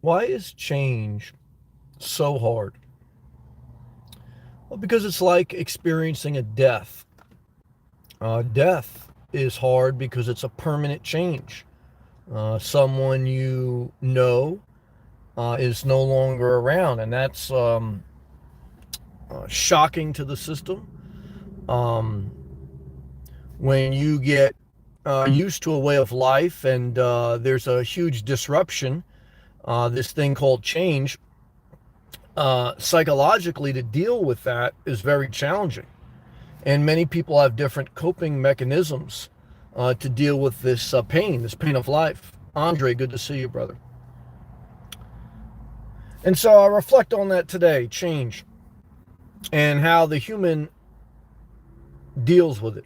Why is change so hard? Well, because it's like experiencing a death. Death is hard because it's a permanent change. Someone you know is no longer around, and that's shocking to the system. Um, when you get used to a way of life and there's a huge disruption, this thing called change, psychologically to deal with that is very challenging. And many people have different coping mechanisms to deal with this pain of life. Andre, good to see you, brother. And so I reflect on that today, change, and how the human deals with it.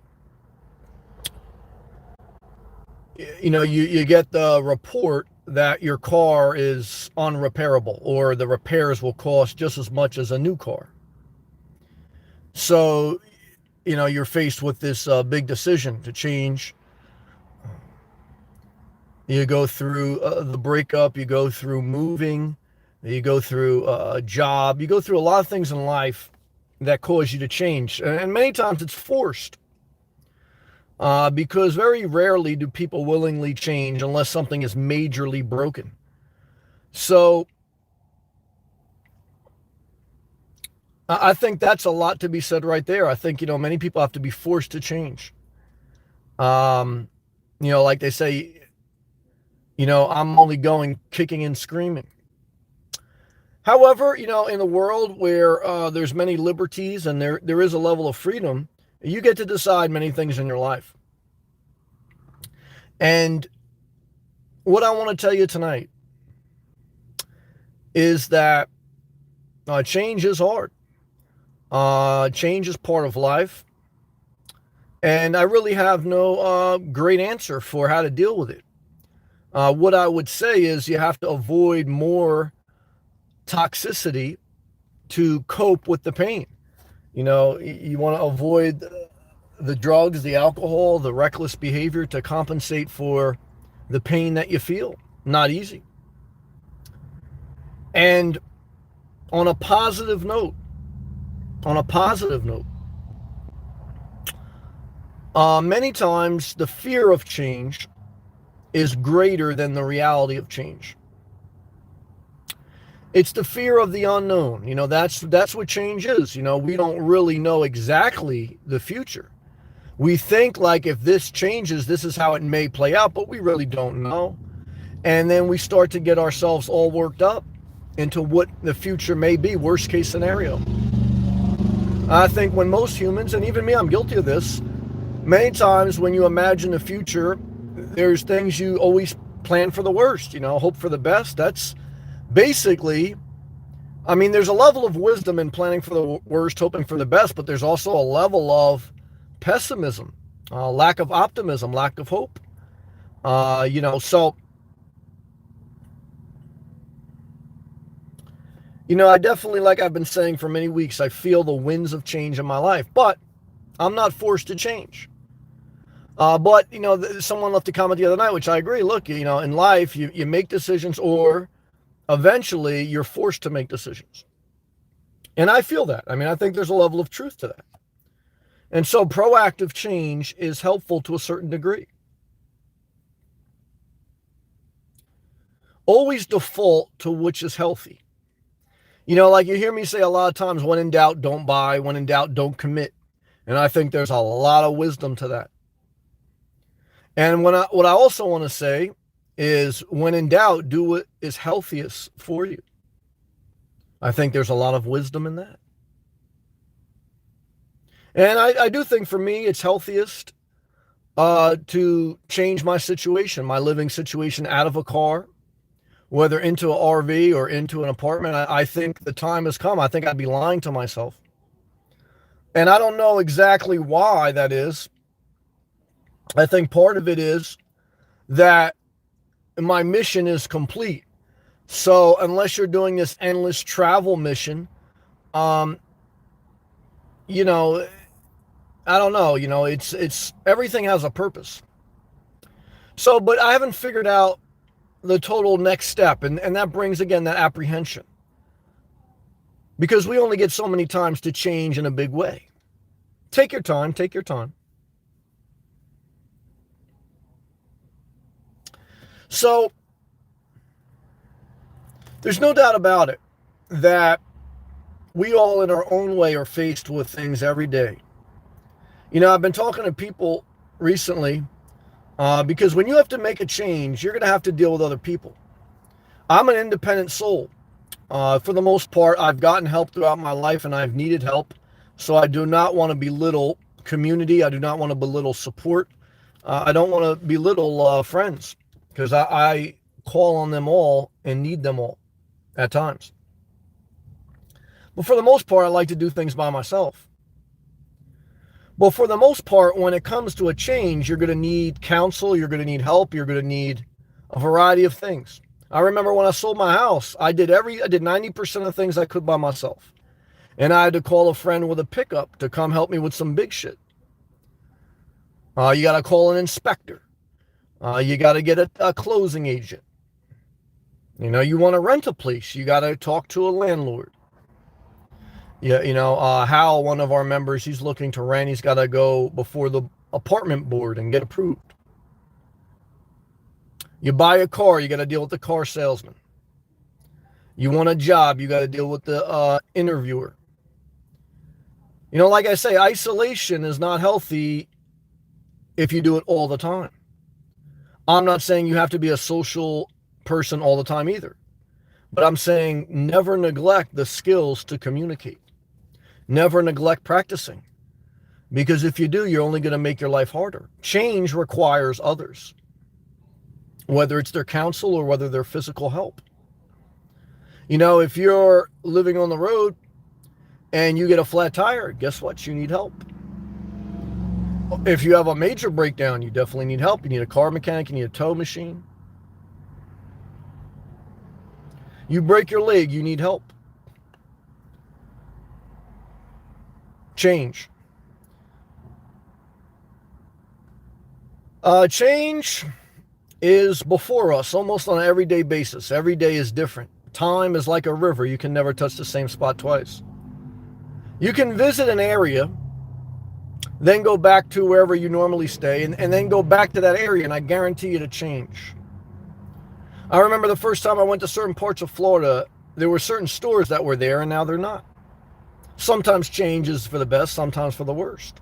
You get the report that your car is unrepairable or the repairs will cost just as much as a new car. So, you're faced with this big decision to change. You go through the breakup, you go through moving, you go through a job, you go through a lot of things in life that cause you to change. And many times it's forced. Because very rarely do people willingly change unless something is majorly broken. So I think that's a lot to be said right there. I think, many people have to be forced to change. Like they say, I'm only going kicking and screaming. However, in a world where there's many liberties and there is a level of freedom, you get to decide many things in your life. And what I want to tell you tonight is that change is hard. Change is part of life. And I really have no great answer for how to deal with it. What I would say is you have to avoid more toxicity to cope with the pain. You want to avoid the drugs, the alcohol, the reckless behavior to compensate for the pain that you feel. Not easy. And on a positive note, many times the fear of change is greater than the reality of change. It's the fear of the unknown. That's what change is. We don't really know exactly the future. We think like if this changes, this is how it may play out, but we really don't know. And then we start to get ourselves all worked up into what the future may be, worst case scenario. I think when most humans, and even me, I'm guilty of this, many times when you imagine the future, there's things you always plan for the worst, hope for the best. That's basically, there's a level of wisdom in planning for the worst, hoping for the best, but there's also a level of pessimism, lack of optimism, lack of hope. So, I definitely, like I've been saying for many weeks, I feel the winds of change in my life, but I'm not forced to change. But someone left a comment the other night, which I agree. Look, in life, you make decisions or eventually you're forced to make decisions. And I feel that. I think there's a level of truth to that. And so proactive change is helpful to a certain degree. Always default to which is healthy. Like you hear me say a lot of times, when in doubt, don't buy. When in doubt, don't commit. And I think there's a lot of wisdom to that. And what I also want to say is, when in doubt, do what is healthiest for you. I think there's a lot of wisdom in that. And I do think for me, it's healthiest to change my situation, my living situation, out of a car, whether into an RV or into an apartment. I think the time has come. I think I'd be lying to myself. And I don't know exactly why that is. I think part of it is that my mission is complete. So unless you're doing this endless travel mission, I don't know, it's everything has a purpose. So, but I haven't figured out the total next step. And that brings, again, that apprehension. Because we only get so many times to change in a big way. Take your time, take your time. So, there's no doubt about it that we all in our own way are faced with things every day. I've been talking to people recently because when you have to make a change, you're going to have to deal with other people. I'm an independent soul. For the most part, I've gotten help throughout my life and I've needed help. So I do not want to belittle community. I do not want to belittle support. I don't want to belittle friends because I call on them all and need them all at times. But for the most part, I like to do things by myself. But for the most part, when it comes to a change, you're going to need counsel, you're going to need help, you're going to need a variety of things. I remember when I sold my house, I did 90% of the things I could by myself. And I had to call a friend with a pickup to come help me with some big shit. You got to call an inspector. You got to get a closing agent. You want to rent a place, you got to talk to a landlord. Yeah, Hal, one of our members, he's looking to rent. He's got to go before the apartment board and get approved. You buy a car, you got to deal with the car salesman. You want a job, you got to deal with the interviewer. Like I say, isolation is not healthy if you do it all the time. I'm not saying you have to be a social person all the time either. But I'm saying never neglect the skills to communicate. Never neglect practicing. Because if you do, you're only going to make your life harder. Change requires others. Whether it's their counsel or whether they're physical help. If you're living on the road and you get a flat tire, guess what? You need help. If you have a major breakdown, you definitely need help. You need a car mechanic, you need a tow machine. You break your leg, you need help. Change. Change is before us almost on an everyday basis. Every day is different. Time is like a river. You can never touch the same spot twice. You can visit an area, then go back to wherever you normally stay, and then go back to that area, and I guarantee you to change. I remember the first time I went to certain parts of Florida, there were certain stores that were there, and now they're not. Sometimes change is for the best, sometimes for the worst.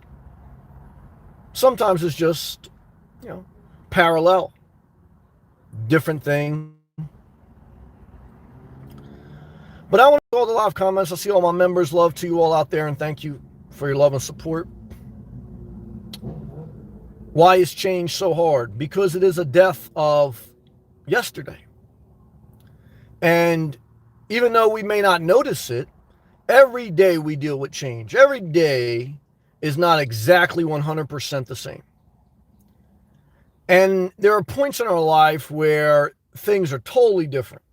Sometimes it's just, parallel. Different thing. But I want to go to a lot of comments. I see all my members. Love to you all out there, and thank you for your love and support. Why is change so hard? Because it is a death of yesterday. And even though we may not notice it, every day we deal with change. Every day is not exactly 100% the same. And there are points in our life where things are totally different.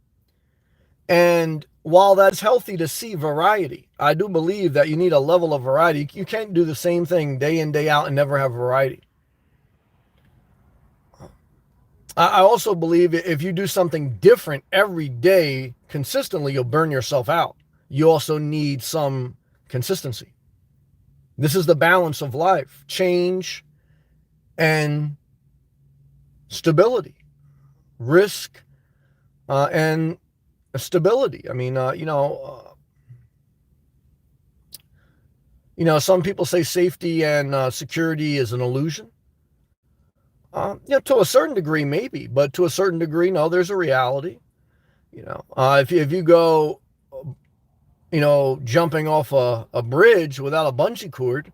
And while that's healthy to see variety, I do believe that you need a level of variety. You can't do the same thing day in, day out and never have variety. I also believe if you do something different every day consistently, you'll burn yourself out. You also need some consistency. This is the balance of life, change and stability, risk and stability. I mean, some people say safety and security is an illusion. To a certain degree, maybe, but to a certain degree, no, there's a reality. If you go, jumping off a bridge without a bungee cord,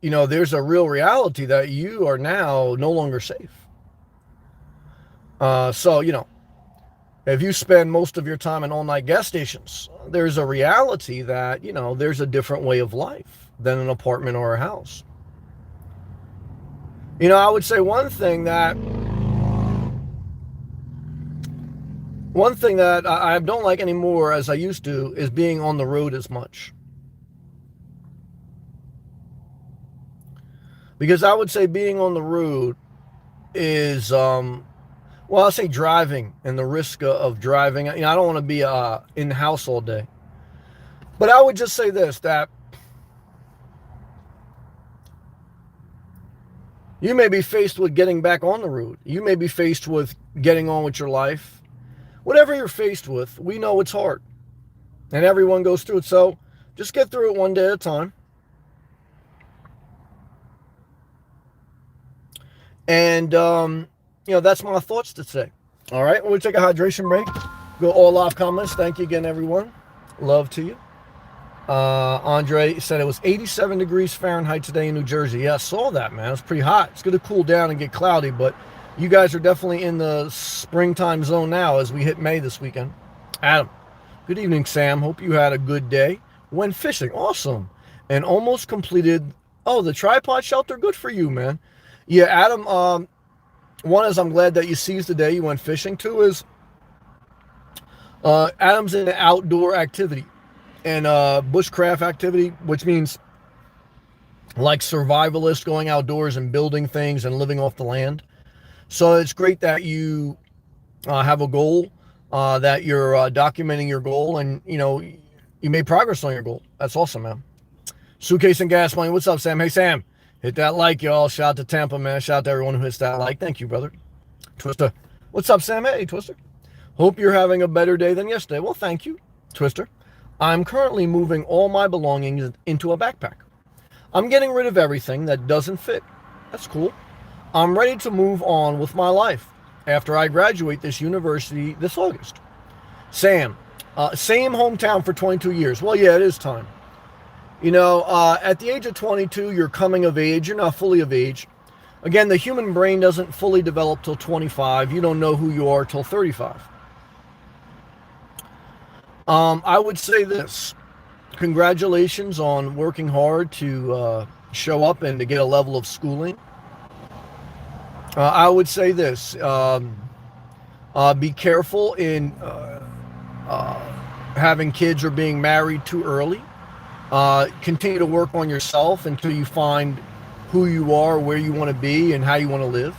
there's a real reality that you are now no longer safe. If you spend most of your time in all-night gas stations, there's a reality that, there's a different way of life than an apartment or a house. I would say one thing that I don't like anymore as I used to is being on the road as much. Because I would say being on the road is Well, I'll say driving and the risk of driving. I don't want to be in the house all day. But I would just say this, that you may be faced with getting back on the road. You may be faced with getting on with your life. Whatever you're faced with, we know it's hard. And everyone goes through it. So just get through it one day at a time. And, that's my thoughts to say. All right, we'll take a hydration break. Go all live comments. Thank you again, everyone. Love to you. Andre said it was 87 degrees Fahrenheit today in New Jersey. Yeah, I saw that, man. It's pretty hot. It's going to cool down and get cloudy, but you guys are definitely in the springtime zone now as we hit May this weekend. Adam, good evening, Sam. Hope you had a good day. Went fishing. Awesome. And almost completed, the tripod shelter. Good for you, man. Yeah, Adam, one is I'm glad that you seized the day you went fishing. Two is Adam's in outdoor activity and bushcraft activity, which means like survivalist, going outdoors and building things and living off the land. So it's great that you have a goal, that you're documenting your goal, and you made progress on your goal. That's awesome, man. Suitcase and gas money. What's up, Sam? Hey, Sam. Hit that like, y'all. Shout out to Tampa, man. Shout out to everyone who hits that like. Thank you, brother. Twister. What's up, Sam? Hey, Twister. Hope you're having a better day than yesterday. Well, thank you, Twister. I'm currently moving all my belongings into a backpack. I'm getting rid of everything that doesn't fit. That's cool. I'm ready to move on with my life after I graduate this university this August. Sam, same hometown for 22 years. Well, yeah, it is time. At the age of 22, you're coming of age. You're not fully of age. Again, the human brain doesn't fully develop till 25. You don't know who you are till 35. I would say this. Congratulations on working hard to show up and to get a level of schooling. I would say this. Be careful in having kids or being married too early. Continue to work on yourself until you find who you are, where you want to be, and how you want to live.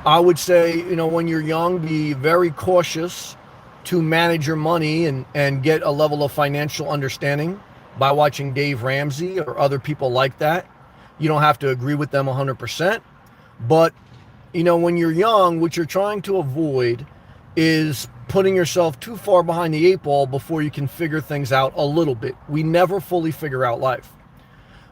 I would say, when you're young, be very cautious to manage your money and get a level of financial understanding by watching Dave Ramsey or other people like that. You don't have to agree with them 100%. But, when you're young, what you're trying to avoid is putting yourself too far behind the eight ball before you can figure things out a little bit. We never fully figure out life.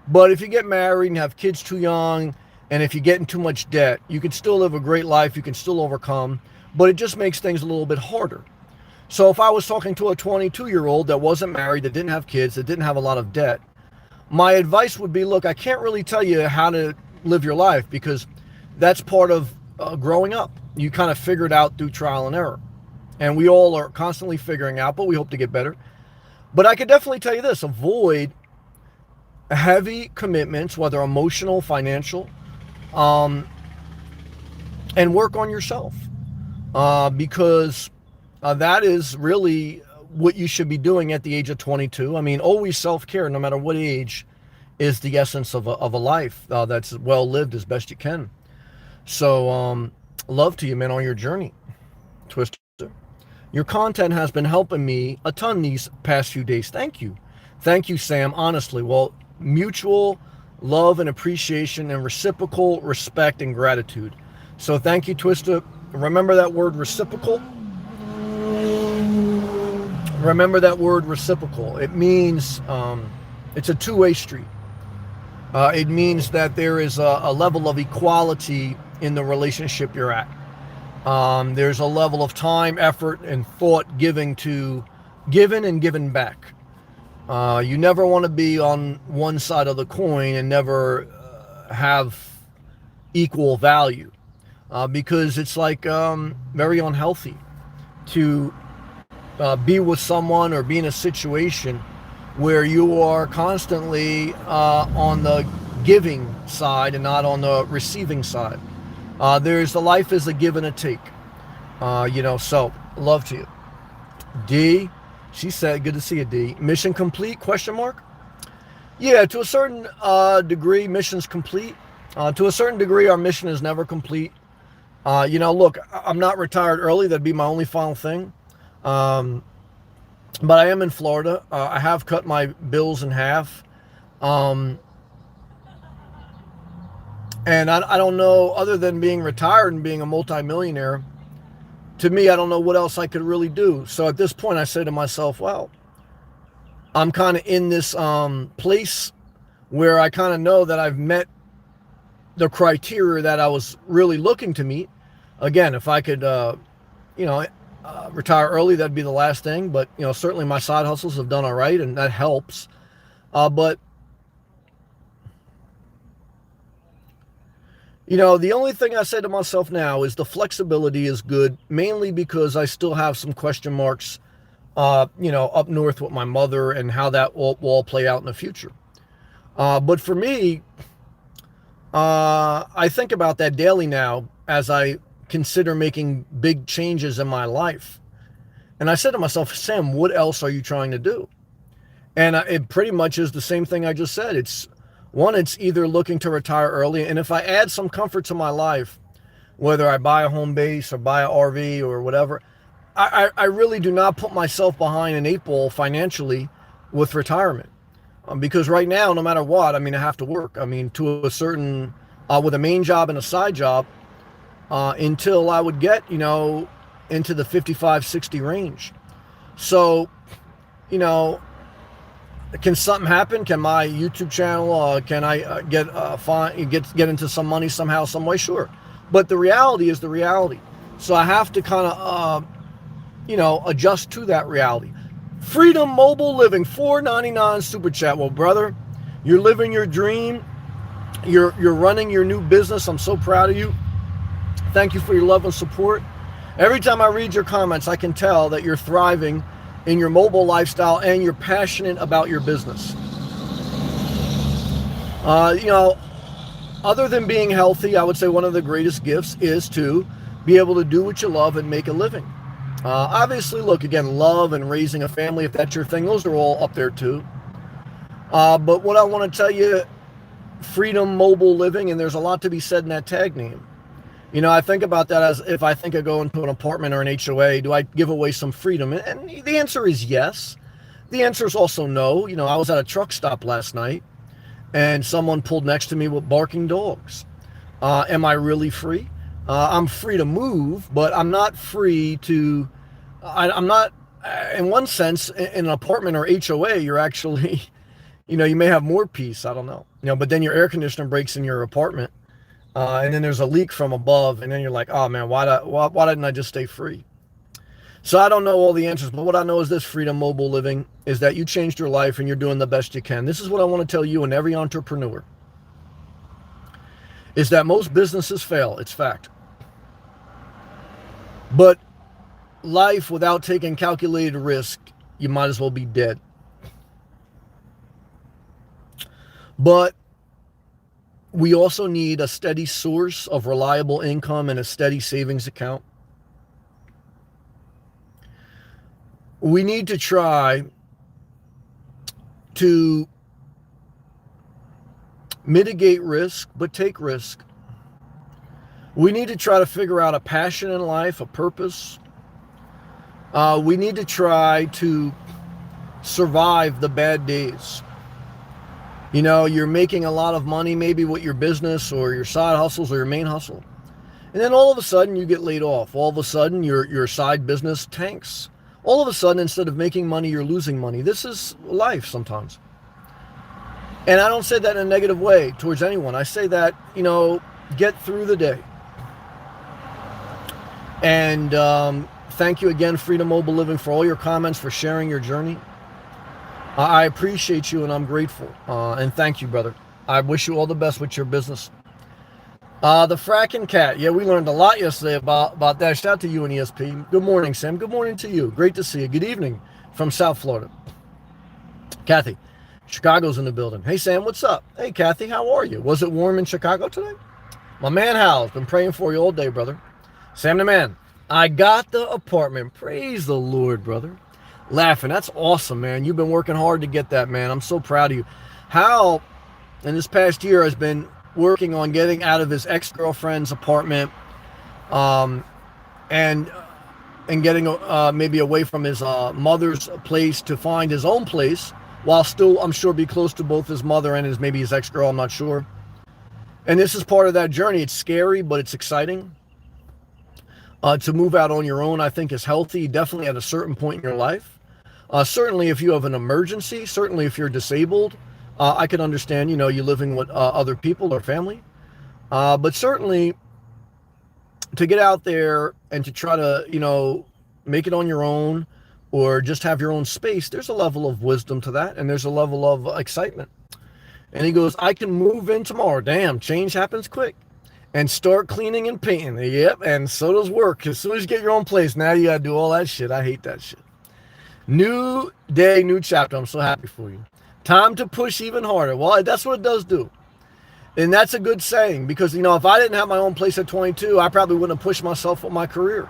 But if you get married and have kids too young, and if you get in too much debt, you can still live a great life. You can still overcome, but it just makes things a little bit harder. So if I was talking to a 22-year-old that wasn't married, that didn't have kids, that didn't have a lot of debt, my advice would be, look, I can't really tell you how to live your life because that's part of growing up. You kind of figure it out through trial and error. And we all are constantly figuring out, but we hope to get better. But I could definitely tell you this, avoid heavy commitments, whether emotional, financial, and work on yourself. Because that is really what you should be doing at the age of 22. I mean, always self-care, no matter what age, is the essence of a life that's well lived as best you can. So, love to you, man, on your journey, Twister. Your content has been helping me a ton these past few days. Thank you. Thank you, Sam. Honestly, well, mutual love and appreciation and reciprocal respect and gratitude. So thank you, Twister. Remember that word reciprocal? Remember that word reciprocal. It means it's a two-way street. It means that there is a level of equality in the relationship you're at. There's a level of time, effort, and thought given and given back. You never want to be on one side of the coin and never have equal value because it's like very unhealthy to be with someone or be in a situation where you are constantly on the giving side and not on the receiving side. Life is a give and a take, so love to you. D, she said, good to see you, D. Mission complete, question mark? Yeah, to a certain degree, mission's complete. To a certain degree, our mission is never complete. Look, I'm not retired early. That'd be my only final thing. Um, but I am in Florida. I have cut my bills in half. Um, and I don't know, other than being retired and being a multimillionaire, to me, I don't know what else I could really do. So at this point, I say to myself, well, I'm kind of in this place where I kind of know that I've met the criteria that I was really looking to meet. Again, if I could, retire early, that'd be the last thing. But, certainly my side hustles have done all right, and that helps. But the only thing I say to myself now is the flexibility is good, mainly because I still have some question marks, up north with my mother and how that will all play out in the future. But for me, I think about that daily now as I consider making big changes in my life. And I said to myself, Sam, what else are you trying to do? And it pretty much is the same thing I just said. It's either looking to retire early, and if I add some comfort to my life, whether I buy a home base or buy an RV or whatever, I really do not put myself behind an 8 ball financially with retirement. Because right now, no matter what, I have to work. To a certain, with a main job and a side job, until I would get, into the 55, 60 range. So, can something happen? Can my YouTube channel, can I get into some money somehow, some way? Sure. But the reality is the reality. So I have to kind of, adjust to that reality. Freedom Mobile Living, $4.99 super chat. Well, brother, you're living your dream. You're running your new business. I'm so proud of you. Thank you for your love and support. Every time I read your comments, I can tell that you're thriving in your mobile lifestyle and you're passionate about your business. Other than being healthy, I would say one of the greatest gifts is to be able to do what you love and make a living. Obviously, look, again, love and raising a family, if that's your thing, those are all up there too. But what I want to tell you, Freedom Mobile Living, and there's a lot to be said in that tag name. I think about that as if I think of going to an apartment or an HOA, do I give away some freedom? And the answer is yes. The answer is also no. I was at a truck stop last night and someone pulled next to me with barking dogs. Am I really free? I'm free to move, but I'm not free to, I'm not, in one sense, in an apartment or HOA, you're actually, you may have more peace. I don't know. But then your air conditioner breaks in your apartment. And then there's a leak from above, and then you're like, oh man, why didn't I just stay free? So I don't know all the answers, but what I know is this, Freedom Mobile Living, is that you changed your life and you're doing the best you can. This is what I want to tell you and every entrepreneur, is that most businesses fail. It's fact. But life without taking calculated risk, you might as well be dead. But we also need a steady source of reliable income and a steady savings account. We need to try to mitigate risk, but take risk. We need to try to figure out a passion in life, a purpose. We need to try to survive the bad days. You're making a lot of money maybe with your business or your side hustles or your main hustle. And then all of a sudden you get laid off. All of a sudden your side business tanks. All of a sudden, instead of making money, you're losing money. This is life sometimes. And I don't say that in a negative way towards anyone. I say that, get through the day. And thank you again, Freedom Mobile Living, for all your comments, for sharing your journey. I appreciate you and I'm grateful. And thank you, brother. I wish you all the best with your business. The Frackin' Cat. Yeah, we learned a lot yesterday about that. Shout out to you and ESP. Good morning, Sam. Good morning to you. Great to see you. Good evening from South Florida. Kathy, Chicago's in the building. Hey, Sam, what's up? Hey, Kathy, how are you? Was it warm in Chicago today? My man Hal's been praying for you all day, brother. Sam the man, I got the apartment. Praise the Lord, brother. Laughing. That's awesome, man. You've been working hard to get that, man. I'm so proud of you. Hal, in this past year, has been working on getting out of his ex-girlfriend's apartment um, and getting maybe away from his mother's place to find his own place, while still, I'm sure, be close to both his mother and maybe his ex-girl. I'm not sure. And this is part of that journey. It's scary, but it's exciting. To move out on your own, I think, is healthy, definitely at a certain point in your life. Certainly if you have an emergency, certainly if you're disabled, I can understand, you living with other people or family. But certainly to get out there and to try to, make it on your own or just have your own space, there's a level of wisdom to that, and there's a level of excitement. And he goes, I can move in tomorrow. Damn, change happens quick. And start cleaning and painting. Yep, and so does work. As soon as you get your own place, now you gotta do all that shit. I hate that shit. New day, new chapter. I'm so happy for you. Time to push even harder. Well, that's what it does do. And that's a good saying, because, if I didn't have my own place at 22, I probably wouldn't have pushed myself with my career.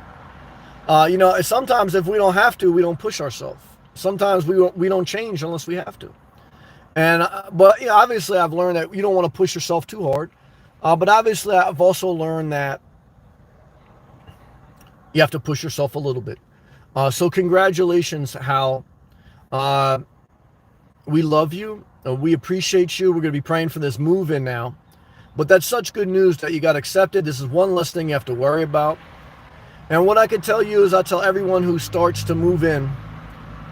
Sometimes if we don't have to, we don't push ourselves. Sometimes we don't change unless we have to. But obviously I've learned that you don't want to push yourself too hard. But obviously I've also learned that you have to push yourself a little bit. So congratulations, Hal. We love you. We appreciate you. We're going to be praying for this move in now. But that's such good news that you got accepted. This is one less thing you have to worry about. And what I can tell you is I tell everyone who starts to move in.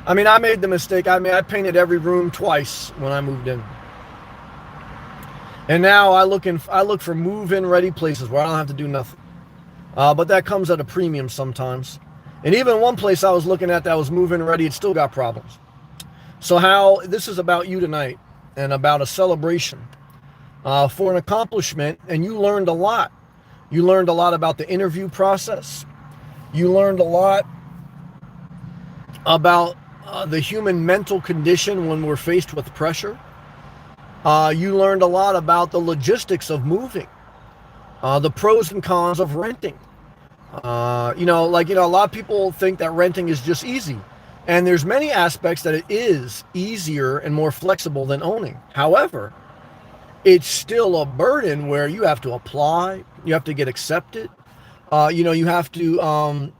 I mean, I made the mistake. I painted every room twice when I moved in. And now I look for move-in ready places where I don't have to do nothing. But that comes at a premium sometimes. And even one place I was looking at that was move-in ready, it still got problems. So Hal, this is about you tonight and about a celebration for an accomplishment. And you learned a lot. You learned a lot about the interview process. You learned a lot about the human mental condition when we're faced with pressure. You learned a lot about the logistics of moving, the pros and cons of renting. A lot of people think that renting is just easy. And there's many aspects that it is easier and more flexible than owning. However, it's still a burden where you have to apply, you have to get accepted, you have to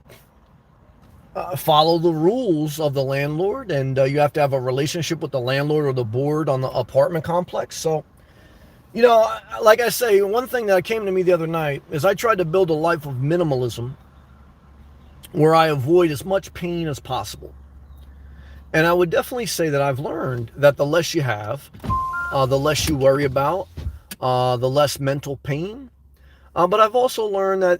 follow the rules of the landlord, and you have to have a relationship with the landlord or the board on the apartment complex. So, like I say, one thing that came to me the other night is I tried to build a life of minimalism where I avoid as much pain as possible. And I would definitely say that I've learned that the less you have, the less you worry about, the less mental pain. But I've also learned that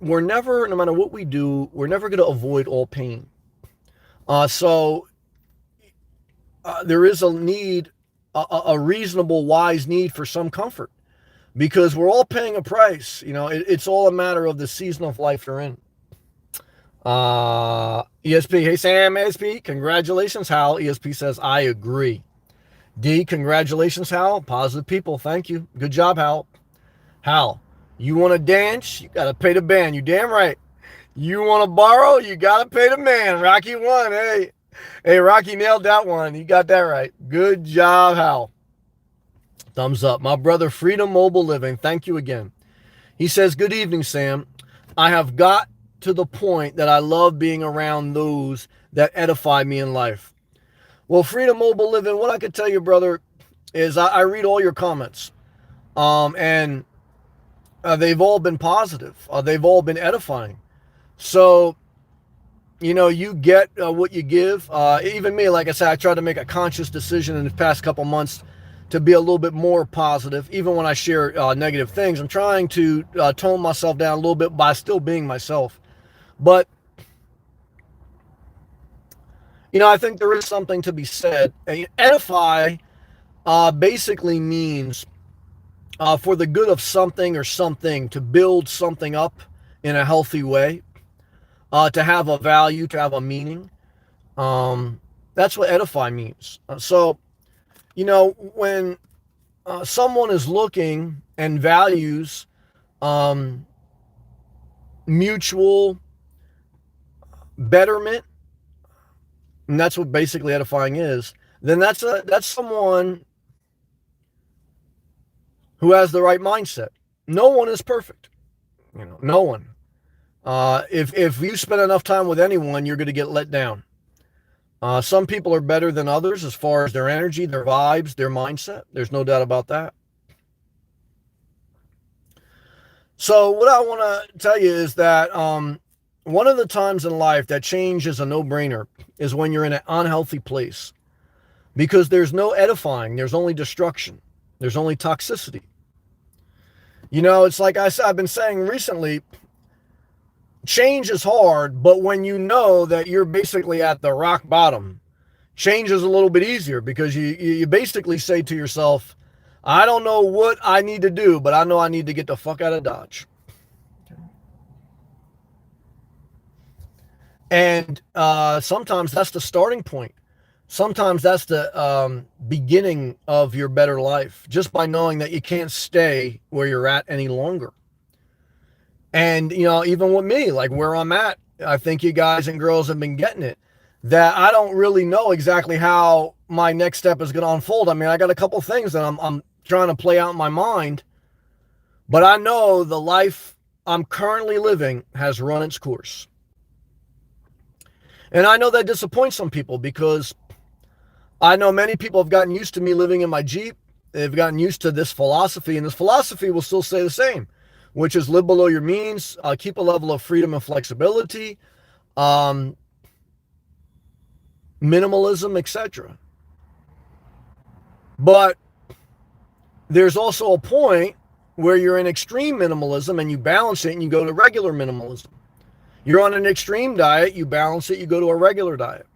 we're never, no matter what we do, we're never going to avoid all pain. So there is a need, a reasonable, wise need for some comfort, because we're all paying a price. It's all a matter of the season of life you're in. ESP, hey Sam, ESP, congratulations, Hal. ESP says, I agree. D, congratulations, Hal. Positive people, thank you. Good job, Hal. Hal, you want to dance? You got to pay the band. You damn right. You want to borrow? You got to pay the man. Rocky won. Hey, Rocky nailed that one. You got that right. Good job, Hal. Thumbs up. My brother, Freedom Mobile Living. Thank you again. He says, good evening, Sam. I have got to the point that I love being around those that edify me in life. Well, Freedom Mobile Living, what I could tell you, brother, is I read all your comments. And they've all been positive. They've all been edifying. So, you get what you give. Even me, like I said, I tried to make a conscious decision in the past couple months to be a little bit more positive. Even when I share negative things, I'm trying to tone myself down a little bit by still being myself. But, I think there is something to be said. Edify basically means for the good of something or something, to build something up in a healthy way, to have a value, to have a meaning. That's what edify means. So, when someone is looking and values mutual betterment, and that's what basically edifying is, then that's someone who has the right mindset. No one is perfect. No one. If you spend enough time with anyone, you're going to get let down. Some people are better than others as far as their energy, their vibes, their mindset. There's no doubt about that. So what I want to tell you is that one of the times in life that change is a no-brainer is when you're in an unhealthy place, because there's no edifying. There's only destruction. There's only toxicity. It's like I've been saying recently, change is hard, but when you know that you're basically at the rock bottom, change is a little bit easier, because you basically say to yourself, I don't know what I need to do, but I know I need to get the fuck out of Dodge. And sometimes that's the starting point. Sometimes that's the beginning of your better life, just by knowing that you can't stay where you're at any longer. And, even with me, like where I'm at, I think you guys and girls have been getting it, that I don't really know exactly how my next step is going to unfold. I mean, I got a couple things that I'm trying to play out in my mind, but I know the life I'm currently living has run its course. And I know that disappoints some people, because I know many people have gotten used to me living in my Jeep. They've gotten used to this philosophy, and this philosophy will still say the same, which is live below your means, keep a level of freedom and flexibility, minimalism, etc. But there's also a point where you're in extreme minimalism and you balance it and you go to regular minimalism. You're on an extreme diet, you balance it, you go to a regular diet.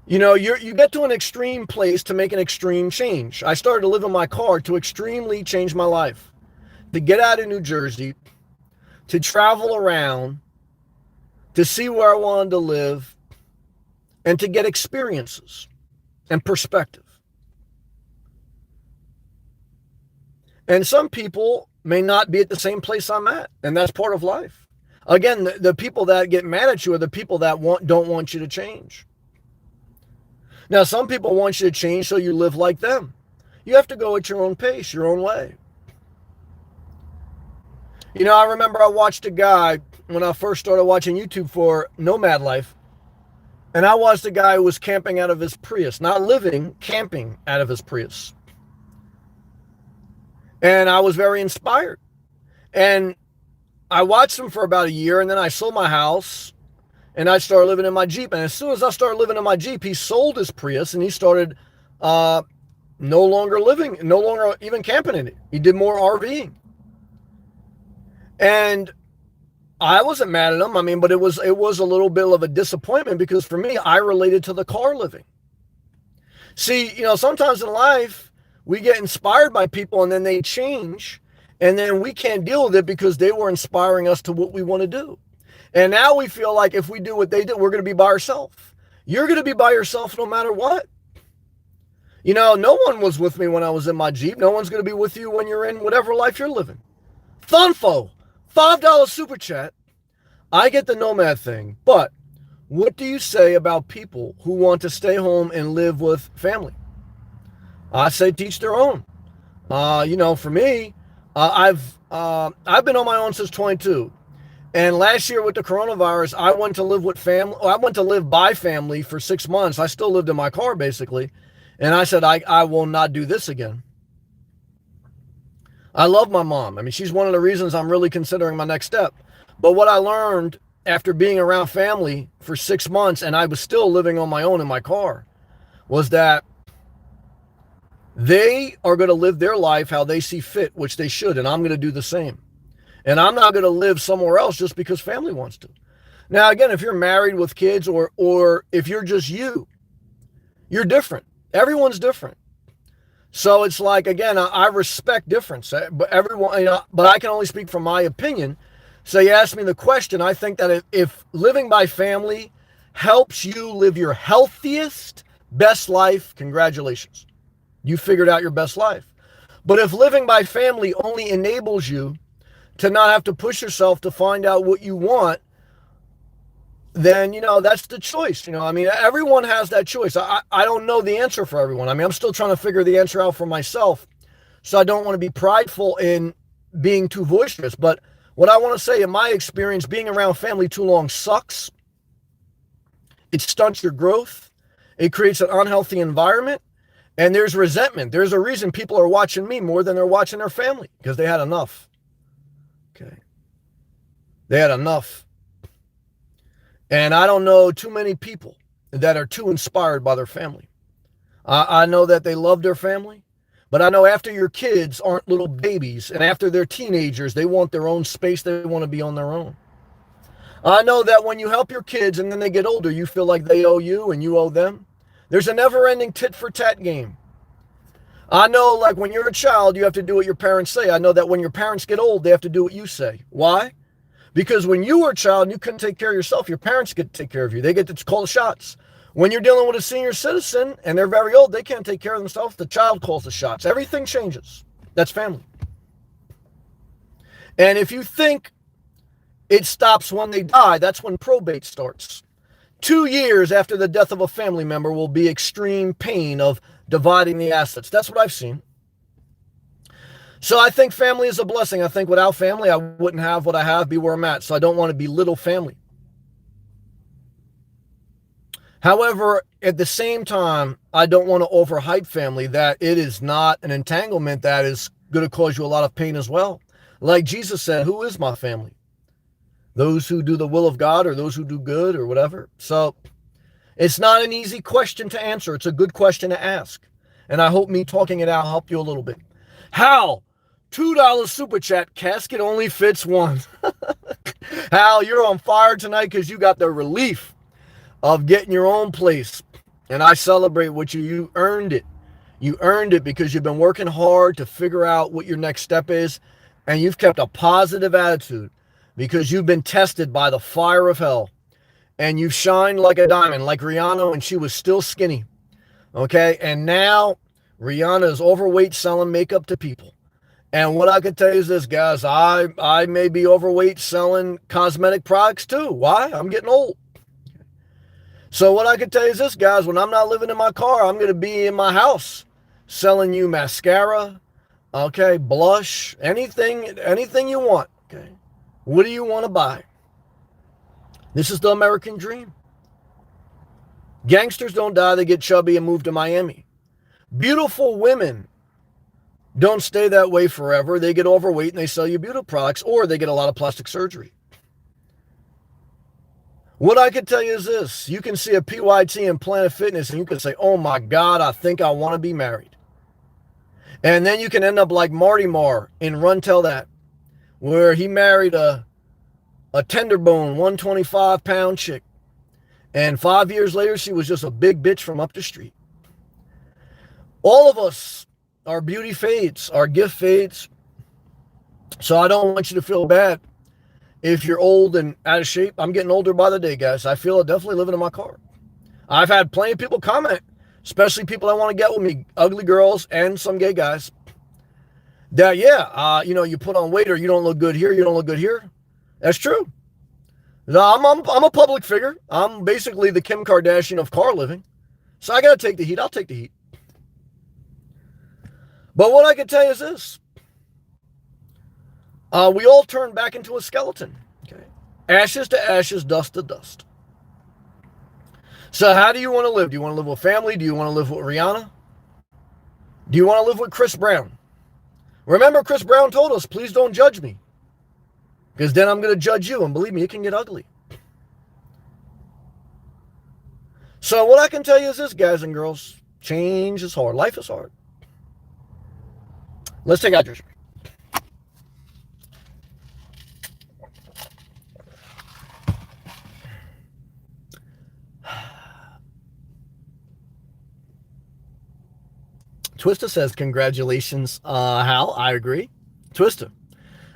You get to an extreme place to make an extreme change. I started to live in my car to extremely change my life. To get out of New Jersey, to travel around, to see where I wanted to live, and to get experiences and perspective. And some people may not be at the same place I'm at, and that's part of life. Again, the people that get mad at you are the people that don't want you to change. Now, some people want you to change so you live like them. You have to go at your own pace, your own way. I remember I watched a guy when I first started watching YouTube for Nomad Life, and I watched a guy who was camping out of his Prius, not living, camping out of his Prius. And I was very inspired. And I watched him for about a year, and then I sold my house and I started living in my Jeep. And as soon as I started living in my Jeep, he sold his Prius and he started no longer even camping in it. He did more RVing. And I wasn't mad at him. I mean, but it was a little bit of a disappointment, because for me, I related to the car living. See, sometimes in life, we get inspired by people and then they change. And then we can't deal with it because they were inspiring us to what we want to do. And now we feel like if we do what they did, we're going to be by ourselves. You're going to be by yourself no matter what. No one was with me when I was in my Jeep. No one's going to be with you when you're in whatever life you're living. Thunfo, $5 super chat. I get the nomad thing, but what do you say about people who want to stay home and live with family? I say teach their own. For me, I've been on my own since 22, and last year with the coronavirus, I went to live with family. I went to live by family for 6 months. I still lived in my car basically, and I said I will not do this again. I love my mom. I mean, she's one of the reasons I'm really considering my next step. But what I learned after being around family for 6 months, and I was still living on my own in my car, was that they are going to live their life how they see fit, which they should, and I'm going to do the same. And I'm not going to live somewhere else just because family wants to. Now, again, if you're married with kids or if you're just you're different. Everyone's different. So it's like, again, I respect difference, but everyone, but I can only speak from my opinion. So you asked me the question. I think that if living by family helps you live your healthiest, best life, congratulations. You figured out your best life. But if living by family only enables you to not have to push yourself to find out what you want, then, that's the choice. Everyone has that choice. I don't know the answer for everyone. I'm still trying to figure the answer out for myself. So I don't want to be prideful in being too boisterous. But What I want to say, in my experience, being around family too long sucks. It stunts your growth. It creates an unhealthy environment. And there's resentment. There's a reason people are watching me more than they're watching their family, because they had enough. Okay. They had enough. And I don't know too many people that are too inspired by their family. I know that they love their family, but I know after your kids aren't little babies and after they're teenagers, they want their own space. They want to be on their own. I know that when you help your kids and then they get older, you feel like they owe you and you owe them. There's a never-ending tit-for-tat game. I know, like, when you're a child, you have to do what your parents say. I know that when your parents get old, they have to do what you say. Why? Because when you were a child and you couldn't take care of yourself, your parents get to take care of you. They get to call the shots. When you're dealing with a senior citizen and they're very old, they can't take care of themselves. The child calls the shots. Everything changes. That's family. And if you think it stops when they die, that's when probate starts. 2 years after the death of a family member will be extreme pain of dividing the assets. That's what I've seen. So I think family is a blessing. I think without family, I wouldn't have what I have, be where I'm at. So I don't want to belittle family. However, at the same time, I don't want to overhype family, that it is not an entanglement that is going to cause you a lot of pain as well. Like Jesus said, who is my family? Those who do the will of God, or those who do good, or whatever. So it's not an easy question to answer. It's a good question to ask. And I hope me talking it out helped you a little bit. Hal, $2 super chat. Casket only fits one. Hal, you're on fire tonight because you got the relief of getting your own place. And I celebrate what you earned it. You earned it because you've been working hard to figure out what your next step is. And you've kept a positive attitude because you've been tested by the fire of hell. And you've shined like a diamond, like Rihanna when she was still skinny. Okay? And now Rihanna is overweight selling makeup to people. And what I can tell you is this, guys. I may be overweight selling cosmetic products too. Why? I'm getting old. So what I can tell you is this, guys. When I'm not living in my car, I'm going to be in my house selling you mascara, okay, blush, anything you want, okay? What do you want to buy? This is the American dream. Gangsters don't die, they get chubby and move to Miami. Beautiful women don't stay that way forever. They get overweight and they sell you beauty products, or they get a lot of plastic surgery. What I can tell you is this. You can see a PYT in Planet Fitness and you can say, oh my God, I think I want to be married. And then you can end up like Marty Marr in Run Tell That, where he married a tenderbone, 125-pound chick. And 5 years later, she was just a big bitch from up the street. All of us, our beauty fades, our gift fades. So I don't want you to feel bad if you're old and out of shape. I'm getting older by the day, guys. I feel definitely living in my car. I've had plenty of people comment, especially people that want to get with me, ugly girls and some gay guys, that, you put on weight or you don't look good here, you don't look good here. That's true. I'm a public figure. I'm basically the Kim Kardashian of car living. So I got to take the heat. I'll take the heat. But what I can tell you is this. We all turn back into a skeleton. Okay, ashes to ashes, dust to dust. So how do you want to live? Do you want to live with family? Do you want to live with Rihanna? Do you want to live with Chris Brown? Remember, Chris Brown told us, please don't judge me, because then I'm going to judge you. And believe me, it can get ugly. So what I can tell you is this, guys and girls. Change is hard. Life is hard. Let's take out your... Twister says, congratulations, Hal. I agree. Twister,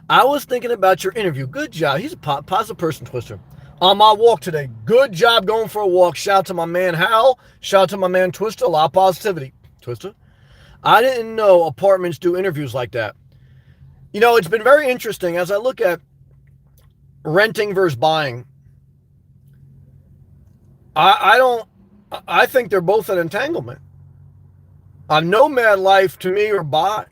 I was thinking about your interview. Good job. He's a positive person, Twister. On my walk today. Good job going for a walk. Shout out to my man, Hal. Shout out to my man, Twister. A lot of positivity. Twister, I didn't know apartments do interviews like that. You know, it's been very interesting as I look at renting versus buying. I think they're both an entanglement. A nomad life to me or buy.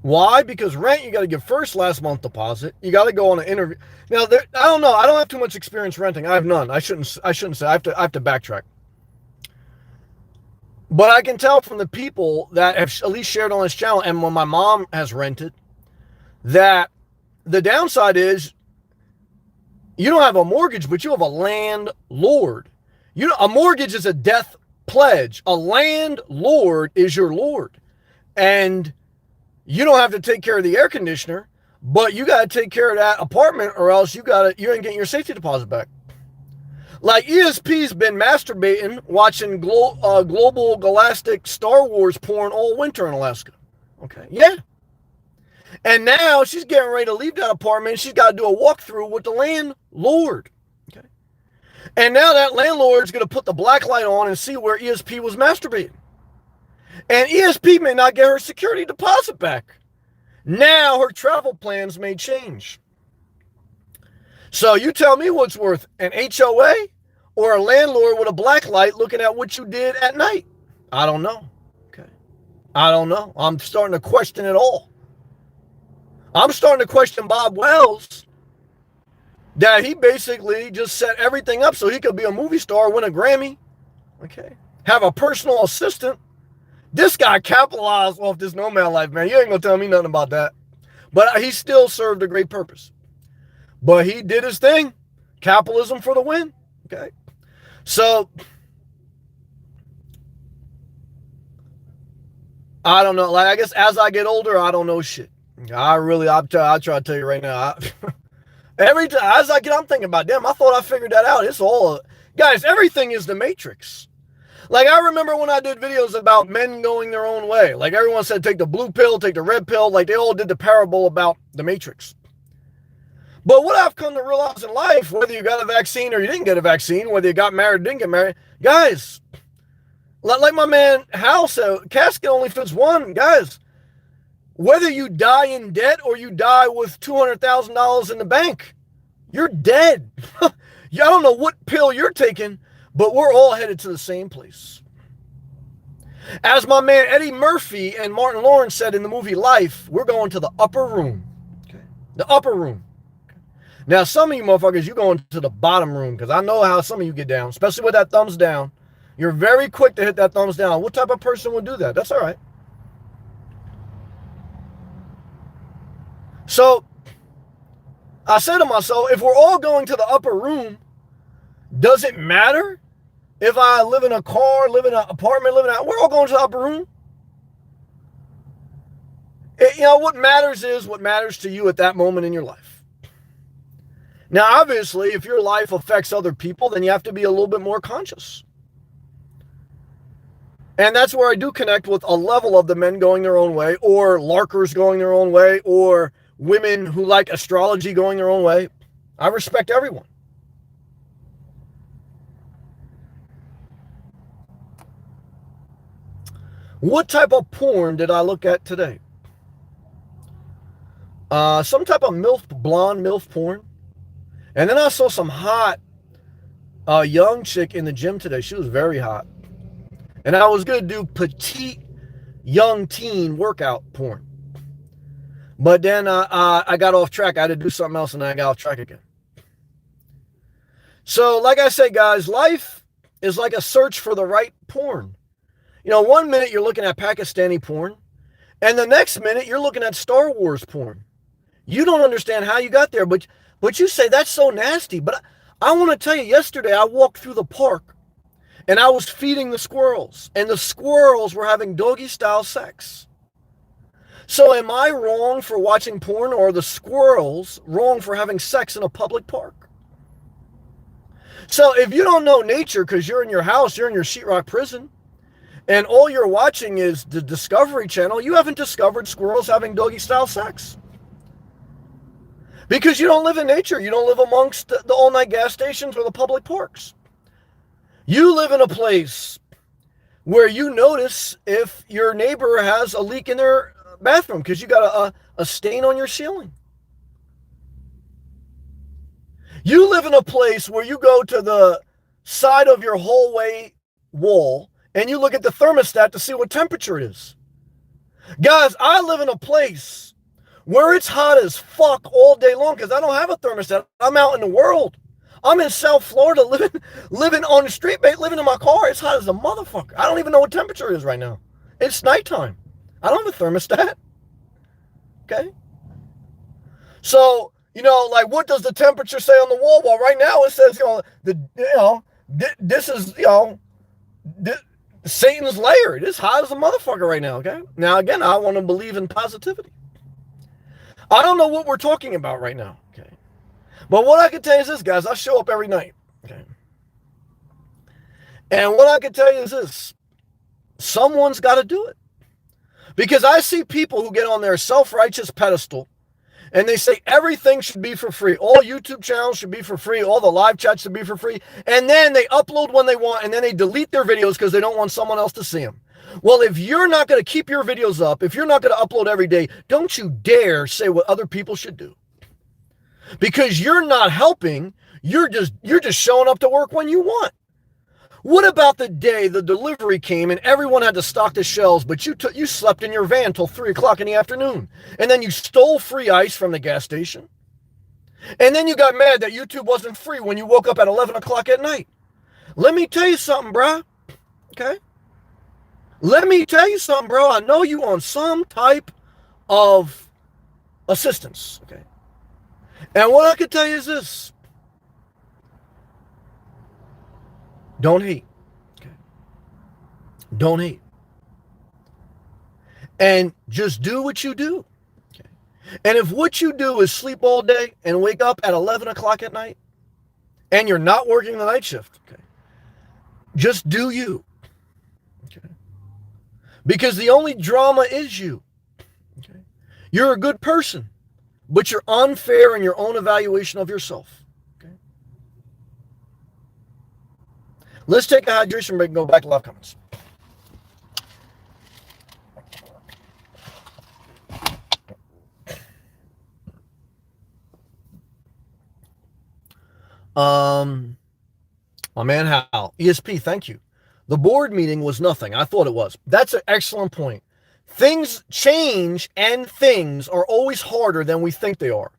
Why? Because rent, you got to give first, last month deposit. You got to go on an interview. Now, I don't know. I don't have too much experience renting. I have none. I shouldn't say. I have to backtrack. But I can tell from the people that have at least shared on this channel, and when my mom has rented, that the downside is you don't have a mortgage, but you have a landlord. A mortgage is a death pledge. A landlord is your lord. And you don't have to take care of the air conditioner, but you got to take care of that apartment, or else you ain't getting your safety deposit back. Like ESP's been masturbating watching global galactic Star Wars porn all winter in Alaska. Okay, yeah. And now she's getting ready to leave that apartment. She's got to do a walkthrough with the landlord. Okay. And now that landlord's going to put the black light on and see where ESP was masturbating. And ESP may not get her security deposit back. Now her travel plans may change. So you tell me what's worth, an HOA or a landlord with a black light looking at what you did at night? I don't know. Okay. I don't know. I'm starting to question it all. I'm starting to question Bob Wells, that he basically just set everything up so he could be a movie star, win a Grammy, okay, have a personal assistant. This guy capitalized off this nomad life, man. You ain't gonna tell me nothing about that. But he still served a great purpose. But he did his thing. Capitalism for the win. Okay. So, I don't know. Like, I guess as I get older, I don't know shit. I'll try to tell you right now. Every time, I'm thinking about, damn, I thought I figured that out. It's all, guys, everything is the Matrix. Like, I remember when I did videos about men going their own way. Like, everyone said, take the blue pill, take the red pill. Like, they all did the parable about the Matrix. But what I've come to realize in life, whether you got a vaccine or you didn't get a vaccine, whether you got married or didn't get married, guys, like my man Hal said, casket only fits one. Guys, whether you die in debt or you die with $200,000 in the bank, you're dead. I don't know what pill you're taking, but we're all headed to the same place. As my man Eddie Murphy and Martin Lawrence said in the movie Life, we're going to the upper room. Okay. The upper room. Okay. Now, some of you motherfuckers, you're going to the bottom room, because I know how some of you get down, especially with that thumbs down. You're very quick to hit that thumbs down. What type of person would do that? That's all right. So, I said to myself, if we're all going to the upper room, does it matter if I live in a car, live in an apartment, we're all going to the upper room? What matters is what matters to you at that moment in your life. Now, obviously, if your life affects other people, then you have to be a little bit more conscious. And that's where I do connect with a level of the men going their own way, or larkers going their own way, or women who like astrology going their own way. I respect everyone. What type of porn did I look at today? Some type of blonde MILF porn. And then I saw some hot young chick in the gym today. She was very hot. And I was going to do petite young teen workout porn. But then I got off track. I had to do something else, and then I got off track again. So, like I say, guys, life is like a search for the right porn. 1 minute you're looking at Pakistani porn, and the next minute you're looking at Star Wars porn. You don't understand how you got there, but you say, that's so nasty. But I want to tell you, yesterday I walked through the park, and I was feeding the squirrels, and the squirrels were having doggy-style sex. So am I wrong for watching porn, or are the squirrels wrong for having sex in a public park? So if you don't know nature because you're in your house, you're in your sheetrock prison, and all you're watching is the Discovery Channel, you haven't discovered squirrels having doggy-style sex. Because you don't live in nature. You don't live amongst the all-night gas stations or the public parks. You live in a place where you notice if your neighbor has a leak in their bathroom because you got a stain on your ceiling. You live in a place where you go to the side of your hallway wall and you look at the thermostat to see what temperature it is. Guys, I live in a place where it's hot as fuck all day long because I don't have a thermostat. I'm out in the world. I'm in South Florida living on the street, living in my car. It's hot as a motherfucker. I don't even know what temperature it is right now. It's nighttime. I don't have a thermostat. Okay? So, like, what does the temperature say on the wall? Well, right now it says, this is, Satan's lair. It is hot as a motherfucker right now, okay? Now, again, I want to believe in positivity. I don't know what we're talking about right now, okay? But what I can tell you is this, guys. I show up every night, okay? And what I can tell you is this. Someone's got to do it. Because I see people who get on their self-righteous pedestal and they say everything should be for free. All YouTube channels should be for free. All the live chats should be for free. And then they upload when they want, and then they delete their videos because they don't want someone else to see them. Well, if you're not going to keep your videos up, if you're not going to upload every day, don't you dare say what other people should do. Because you're not helping. You're just showing up to work when you want. What about the day the delivery came and everyone had to stock the shelves, but you slept in your van till 3 o'clock in the afternoon, and then you stole free ice from the gas station, and then you got mad that YouTube wasn't free when you woke up at 11 o'clock at night? Let me tell you something, bro. Okay? Let me tell you something, bro. I know you on some type of assistance. Okay? And what I can tell you is this. Don't hate. Okay. Don't hate. And just do what you do. Okay. And if what you do is sleep all day and wake up at 11 o'clock at night, and you're not working the night shift, okay, just do you. Okay. Because the only drama is you. Okay. You're a good person, but you're unfair in your own evaluation of yourself. Let's take a hydration break and go back to live comments. My man Hal, ESP, thank you. The board meeting was nothing. I thought it was. That's an excellent point. Things change and things are always harder than we think they are.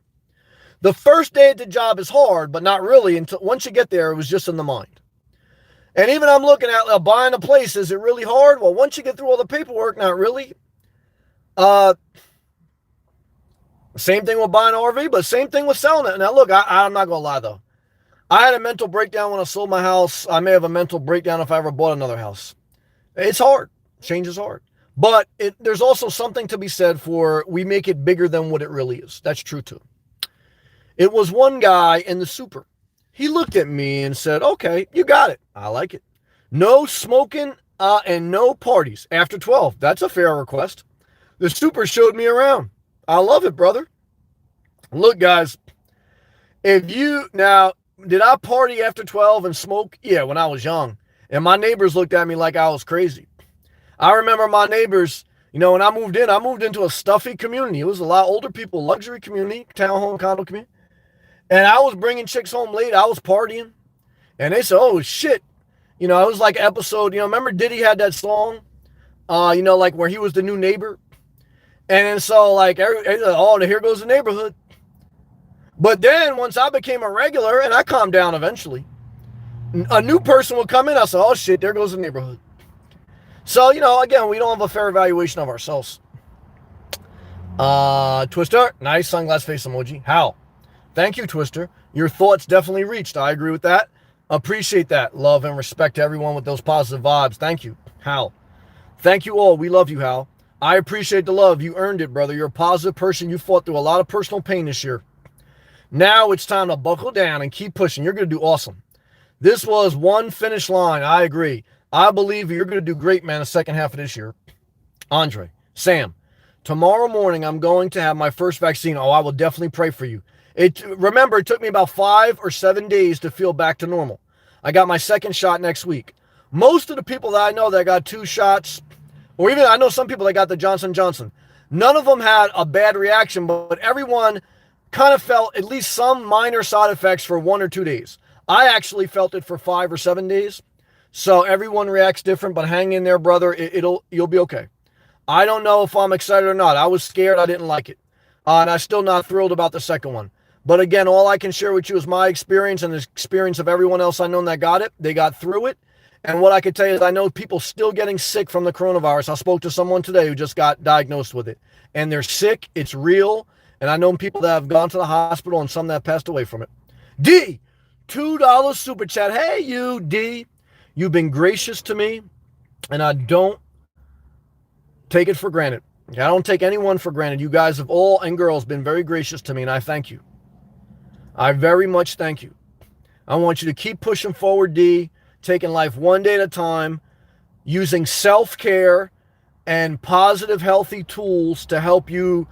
The first day at the job is hard, but not really until once you get there, it was just in the mind. And even I'm looking at buying a place. Is it really hard? Well, once you get through all the paperwork, not really. Same thing with buying an RV, but same thing with selling it. Now, look, I'm not going to lie, though. I had a mental breakdown when I sold my house. I may have a mental breakdown if I ever bought another house. It's hard. Change is hard. But there's also something to be said for we make it bigger than what it really is. That's true, too. It was one guy in the super. He looked at me and said, okay, you got it. I like it. No smoking and no parties after 12. That's a fair request. The super showed me around. I love it, brother. Look, guys, did I party after 12 and smoke? Yeah, when I was young. And my neighbors looked at me like I was crazy. I remember my neighbors, when I moved into a stuffy community. It was a lot older people, luxury community, townhome, condo community. And I was bringing chicks home late. I was partying. And they said, oh, shit. It was like episode, remember Diddy had that song? Like where he was the new neighbor. And then so like, here goes the neighborhood. But then once I became a regular and I calmed down eventually, a new person would come in. I said, oh, shit, there goes the neighborhood. So, again, we don't have a fair evaluation of ourselves. Twister, nice sunglass face emoji. How? Thank you, Twister. Your thoughts definitely reached. I agree with that. Appreciate that. Love and respect to everyone with those positive vibes. Thank you, Hal. Thank you all. We love you, Hal. I appreciate the love. You earned it, brother. You're a positive person. You fought through a lot of personal pain this year. Now it's time to buckle down and keep pushing. You're going to do awesome. This was one finish line. I agree. I believe you're going to do great, man, the second half of this year. Andre, Sam, tomorrow morning I'm going to have my first vaccine. Oh, I will definitely pray for you. Remember, it took me about 5 or 7 days to feel back to normal. I got my second shot next week. Most of the people that I know that got 2 shots, or even I know some people that got the Johnson & Johnson, none of them had a bad reaction, but everyone kind of felt at least some minor side effects for 1 or 2 days. I actually felt it for 5 or 7 days. So everyone reacts different, but hang in there, brother. You'll be okay. I don't know if I'm excited or not. I was scared. I didn't like it. And I'm still not thrilled about the second one. But again, all I can share with you is my experience and the experience of everyone else I know that got it. They got through it. And what I could tell you is I know people still getting sick from the coronavirus. I spoke to someone today who just got diagnosed with it. And they're sick. It's real. And I know people that have gone to the hospital and some that have passed away from it. D, $2 super chat. Hey, you, D. You've been gracious to me, and I don't take it for granted. I don't take anyone for granted. You guys have all and girls been very gracious to me, and I thank you. I very much thank you. I want you to keep pushing forward, D, taking life one day at a time, using self-care and positive, healthy tools to help you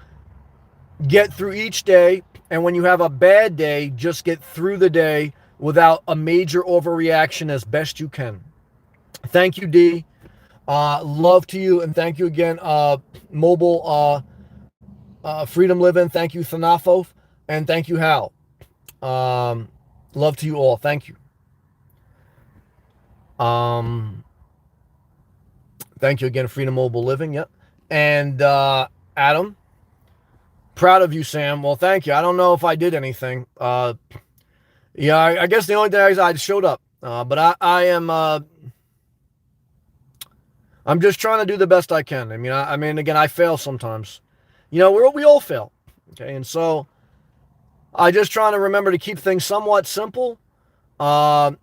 get through each day. And when you have a bad day, just get through the day without a major overreaction as best you can. Thank you, D. Love to you, and thank you again, Mobile Freedom Living. Thank you, Thanafo, and thank you, Hal. Love to you all. Thank you. Thank you again, Freedom Mobile Living. Yep. And Adam, proud of you, Sam. Well, thank you. I don't know if I did anything. Yeah, I guess the only thing is I showed up. But I am. I'm just trying to do the best I can. I mean, again, I fail sometimes. We all fail. Okay, and so I just trying to remember to keep things somewhat simple. And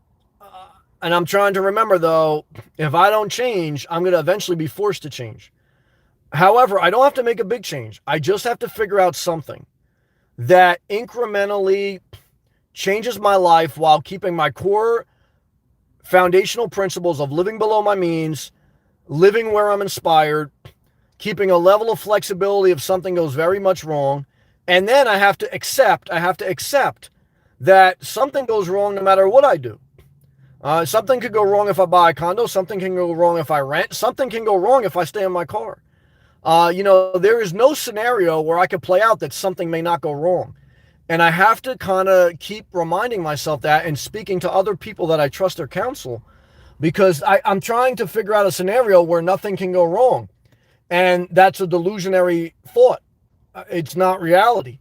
I'm trying to remember, though, if I don't change, I'm going to eventually be forced to change. However, I don't have to make a big change. I just have to figure out something that incrementally changes my life while keeping my core foundational principles of living below my means, living where I'm inspired, keeping a level of flexibility if something goes very much wrong. And then I have to accept that something goes wrong no matter what I do. Something could go wrong if I buy a condo. Something can go wrong if I rent. Something can go wrong if I stay in my car. There is no scenario where I could play out that something may not go wrong. And I have to kind of keep reminding myself that and speaking to other people that I trust their counsel, because I'm trying to figure out a scenario where nothing can go wrong. And that's a delusionary thought. It's not reality.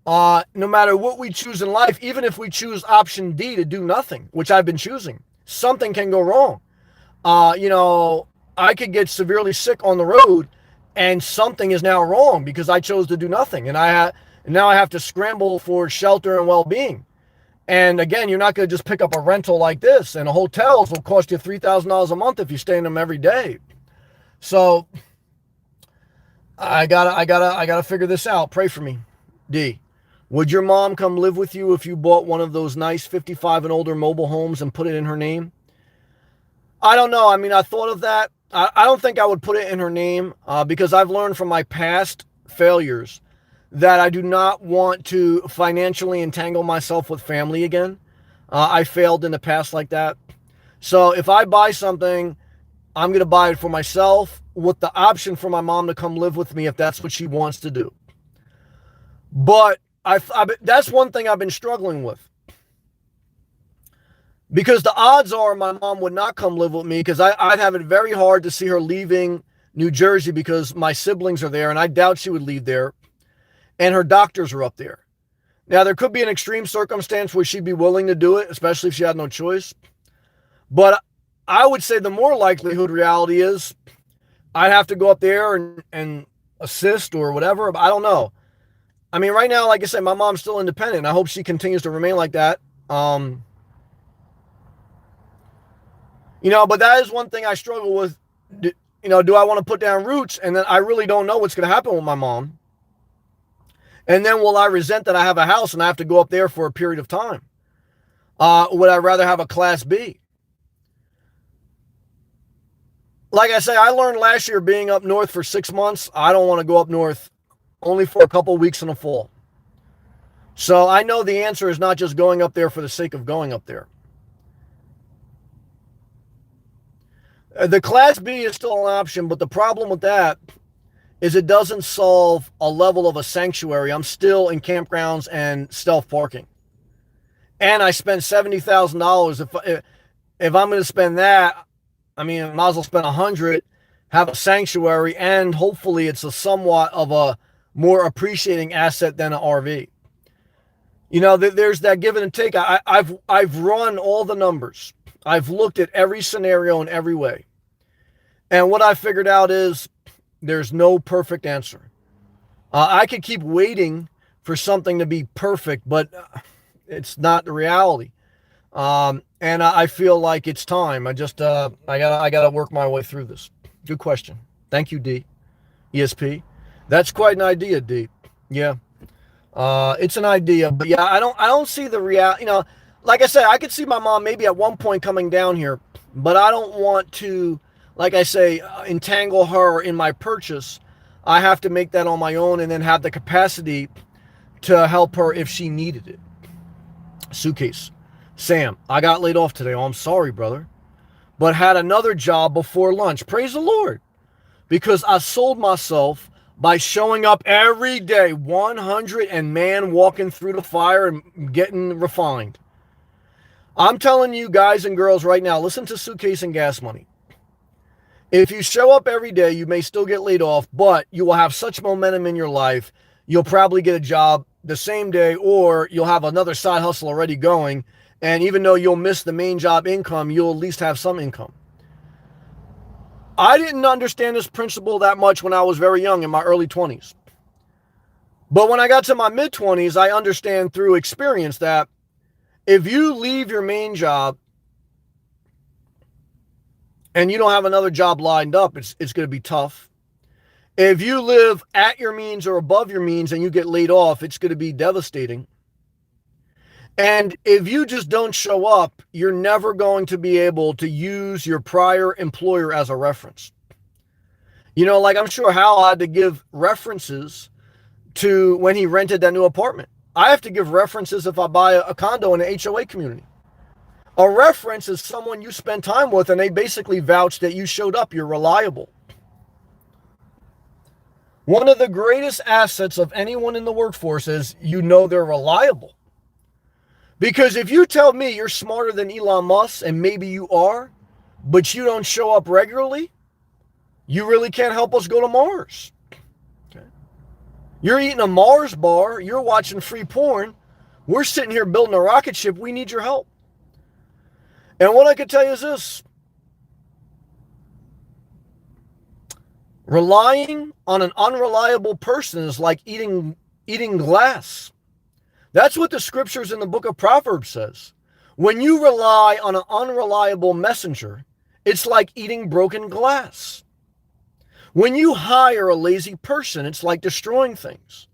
No matter what we choose in life, even if we choose option D to do nothing, which I've been choosing, something can go wrong. I could get severely sick on the road and something is now wrong because I chose to do nothing. And now I have to scramble for shelter and well-being. And again, you're not going to just pick up a rental like this, and hotels will cost you $3,000 a month if you stay in them every day. So I gotta figure this out. Pray for me. D, would your mom come live with you if you bought one of those nice 55 and older mobile homes and put it in her name? I don't know. I mean, I thought of that. I don't think I would put it in her name because I've learned from my past failures that I do not want to financially entangle myself with family again. I failed in the past like that. So if I buy something, I'm going to buy it for myself with the option for my mom to come live with me if that's what she wants to do. But that's one thing I've been struggling with. Because the odds are my mom would not come live with me because I'd have it very hard to see her leaving New Jersey because my siblings are there and I doubt she would leave there. And her doctors are up there. Now, there could be an extreme circumstance where she'd be willing to do it, especially if she had no choice. But I would say the more likelihood reality is I'd have to go up there and assist or whatever. But I don't know. I mean, right now, like I said, my mom's still independent. I hope she continues to remain like that. But that is one thing I struggle with. Do I want to put down roots? And then I really don't know what's going to happen with my mom. And then will I resent that I have a house and I have to go up there for a period of time? Would I rather have a Class B? Like I say, I learned last year being up north for 6 months, I don't want to go up north only for a couple weeks in the fall. So I know the answer is not just going up there for the sake of going up there. The Class B is still an option, but the problem with that is it doesn't solve a level of a sanctuary. I'm still in campgrounds and stealth parking. And I spent $70,000. If I'm going to spend that, I mean, I might as well spend $100 have a sanctuary, and hopefully it's a somewhat of a more appreciating asset than an RV. You know, there's that give and take. I've run all the numbers. I've looked at every scenario in every way. And what I figured out is there's no perfect answer. I could keep waiting for something to be perfect, but it's not the reality. And I feel like it's time. I gotta work my way through this. Good question. Thank you, D. ESP. That's quite an idea, D. Yeah. It's an idea, but yeah, I don't see the reality. You know, like I said, I could see my mom maybe at one point coming down here, but I don't want to, like I say, entangle her in my purchase. I have to make that on my own and then have the capacity to help her if she needed it. Suitcase. Sam, I got laid off today. Oh, I'm sorry, brother. But had another job before lunch. Praise the Lord. Because I sold myself by showing up every day, 100 and man walking through the fire and getting refined. I'm telling you guys and girls right now, listen to Suitcase and Gas Money. If you show up every day, you may still get laid off, but you will have such momentum in your life, you'll probably get a job the same day, or you'll have another side hustle already going. And even though you'll miss the main job income, you'll at least have some income. I didn't understand this principle that much when I was very young in my early 20s. But when I got to my mid 20s, I understand through experience that if you leave your main job and you don't have another job lined up, it's going to be tough. If you live at your means or above your means and you get laid off, it's going to be devastating. And if you just don't show up, you're never going to be able to use your prior employer as a reference. You know, like I'm sure Hal had to give references to when he rented that new apartment. I have to give references if I buy a condo in an HOA community. A reference is someone you spend time with and they basically vouch that you showed up, you're reliable. One of the greatest assets of anyone in the workforce is you know they're reliable. Because if you tell me you're smarter than Elon Musk, and maybe you are, but you don't show up regularly, you really can't help us go to Mars. Okay. You're eating a Mars bar, you're watching free porn, we're sitting here building a rocket ship, we need your help. And what I can tell you is this. Relying on an unreliable person is like eating glass. That's what the scriptures in the book of Proverbs says. When you rely on an unreliable messenger, it's like eating broken glass. When you hire a lazy person, it's like destroying things.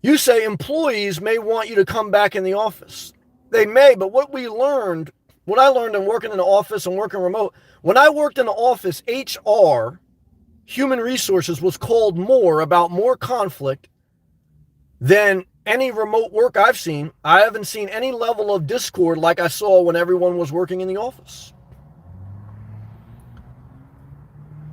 You say employees may want you to come back in the office. They may, but what I learned in working in the office and working remote, when I worked in the office, HR, human resources, was called about more conflict than any remote work I've seen. I haven't seen any level of discord like I saw when everyone was working in the office.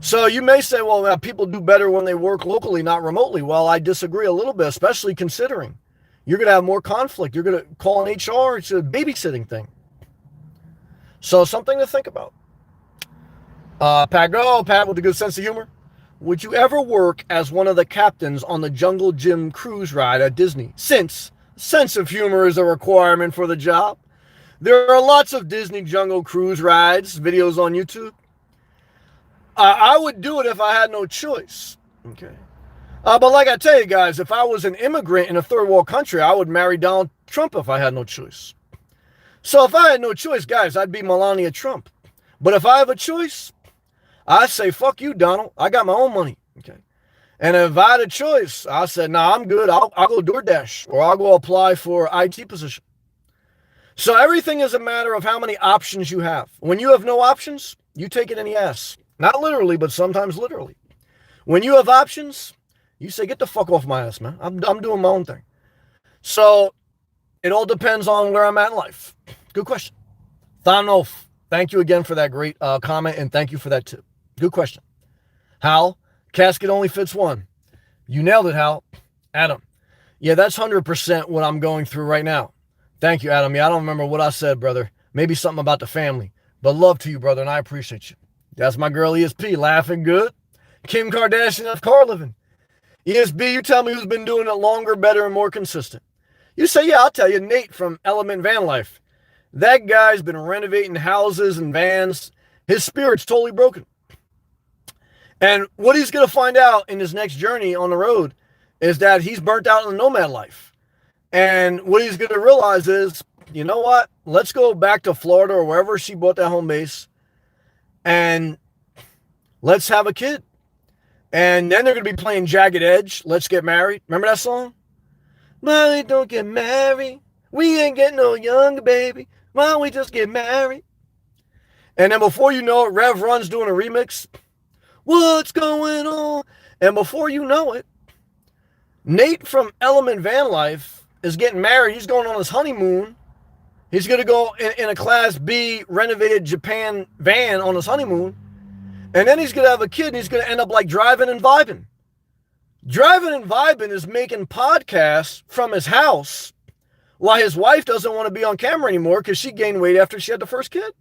So you may say, well, people do better when they work locally, not remotely. Well, I disagree a little bit, especially considering you're going to have more conflict. You're going to call an HR. It's a babysitting thing. So something to think about. Pat with a good sense of humor. Would you ever work as one of the captains on the Jungle Gym cruise ride at Disney? Since sense of humor is a requirement for the job. There are lots of Disney Jungle cruise rides, videos on YouTube. I would do it if I had no choice. Okay. But like I tell you guys, if I was an immigrant in a third world country, I would marry Donald Trump if I had no choice. So if I had no choice, guys, I'd be Melania Trump. But if I have a choice, I say, fuck you, Donald. I got my own money. Okay. And if I had a choice, I said, nah, I'm good. I'll go DoorDash or I'll go apply for an IT position. So everything is a matter of how many options you have. When you have no options, you take it in the ass. Not literally, but sometimes literally. When you have options, you say, get the fuck off my ass, man. I'm doing my own thing. So it all depends on where I'm at in life. Good question. Thanos, thank you again for that great comment, and thank you for that tip. Good question. Hal, casket only fits one. You nailed it, Hal. Adam, yeah, that's 100% what I'm going through right now. Thank you, Adam. Yeah, I don't remember what I said, brother. Maybe something about the family. But love to you, brother, and I appreciate you. That's my girl ESP, laughing good. Kim Kardashian of car living. ESB, you tell me who's been doing it longer, better, and more consistent. You say, yeah, I'll tell you, Nate from Element Van Life. That guy's been renovating houses and vans. His spirit's totally broken. And what he's going to find out in his next journey on the road is that he's burnt out in the nomad life. And what he's going to realize is, you know what? Let's go back to Florida or wherever she bought that home base and let's have a kid. And then they're going to be playing Jagged Edge, Let's Get Married. Remember that song? Why we don't get married? We ain't getting no younger, baby. Why don't we just get married? And then before you know it, Rev Run's doing a remix. What's going on? And before you know it, Nate from Element Van Life is getting married. He's going on his honeymoon. He's going to go in a Class B renovated Japan van on his honeymoon. And then he's going to have a kid and he's going to end up like Driving and Vibing. Driving and Vibing is making podcasts from his house while his wife doesn't want to be on camera anymore because she gained weight after she had the first kid.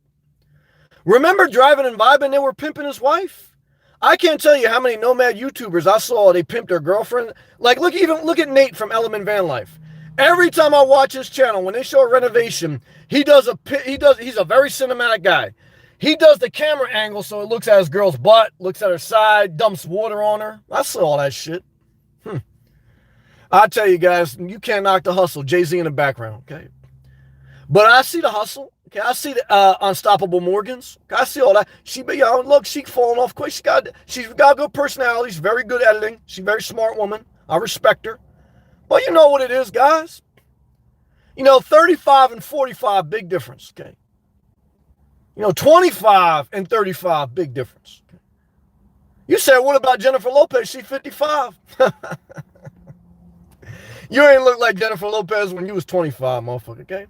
Remember Driving and Vibing? They were pimping his wife. I can't tell you how many nomad YouTubers I saw they pimped their girlfriend. Like look at Nate from Element Van Life. Every time I watch his channel, when they show a renovation, he's a very cinematic guy. He does the camera angle so it looks at his girl's butt, looks at her side, dumps water on her. I saw all that shit. I tell you guys, you can't knock the hustle. Jay-Z in the background, okay? But I see the hustle. Okay, I see the Unstoppable Morgans. Okay, I see all that. She's falling off quick. She's got a good personality. She's very good editing. She's a very smart woman. I respect her. But you know what it is, guys? 35 and 45, big difference, okay? 25 and 35, big difference. Okay? You said, what about Jennifer Lopez? She's 55. You ain't look like Jennifer Lopez when you was 25, motherfucker, okay?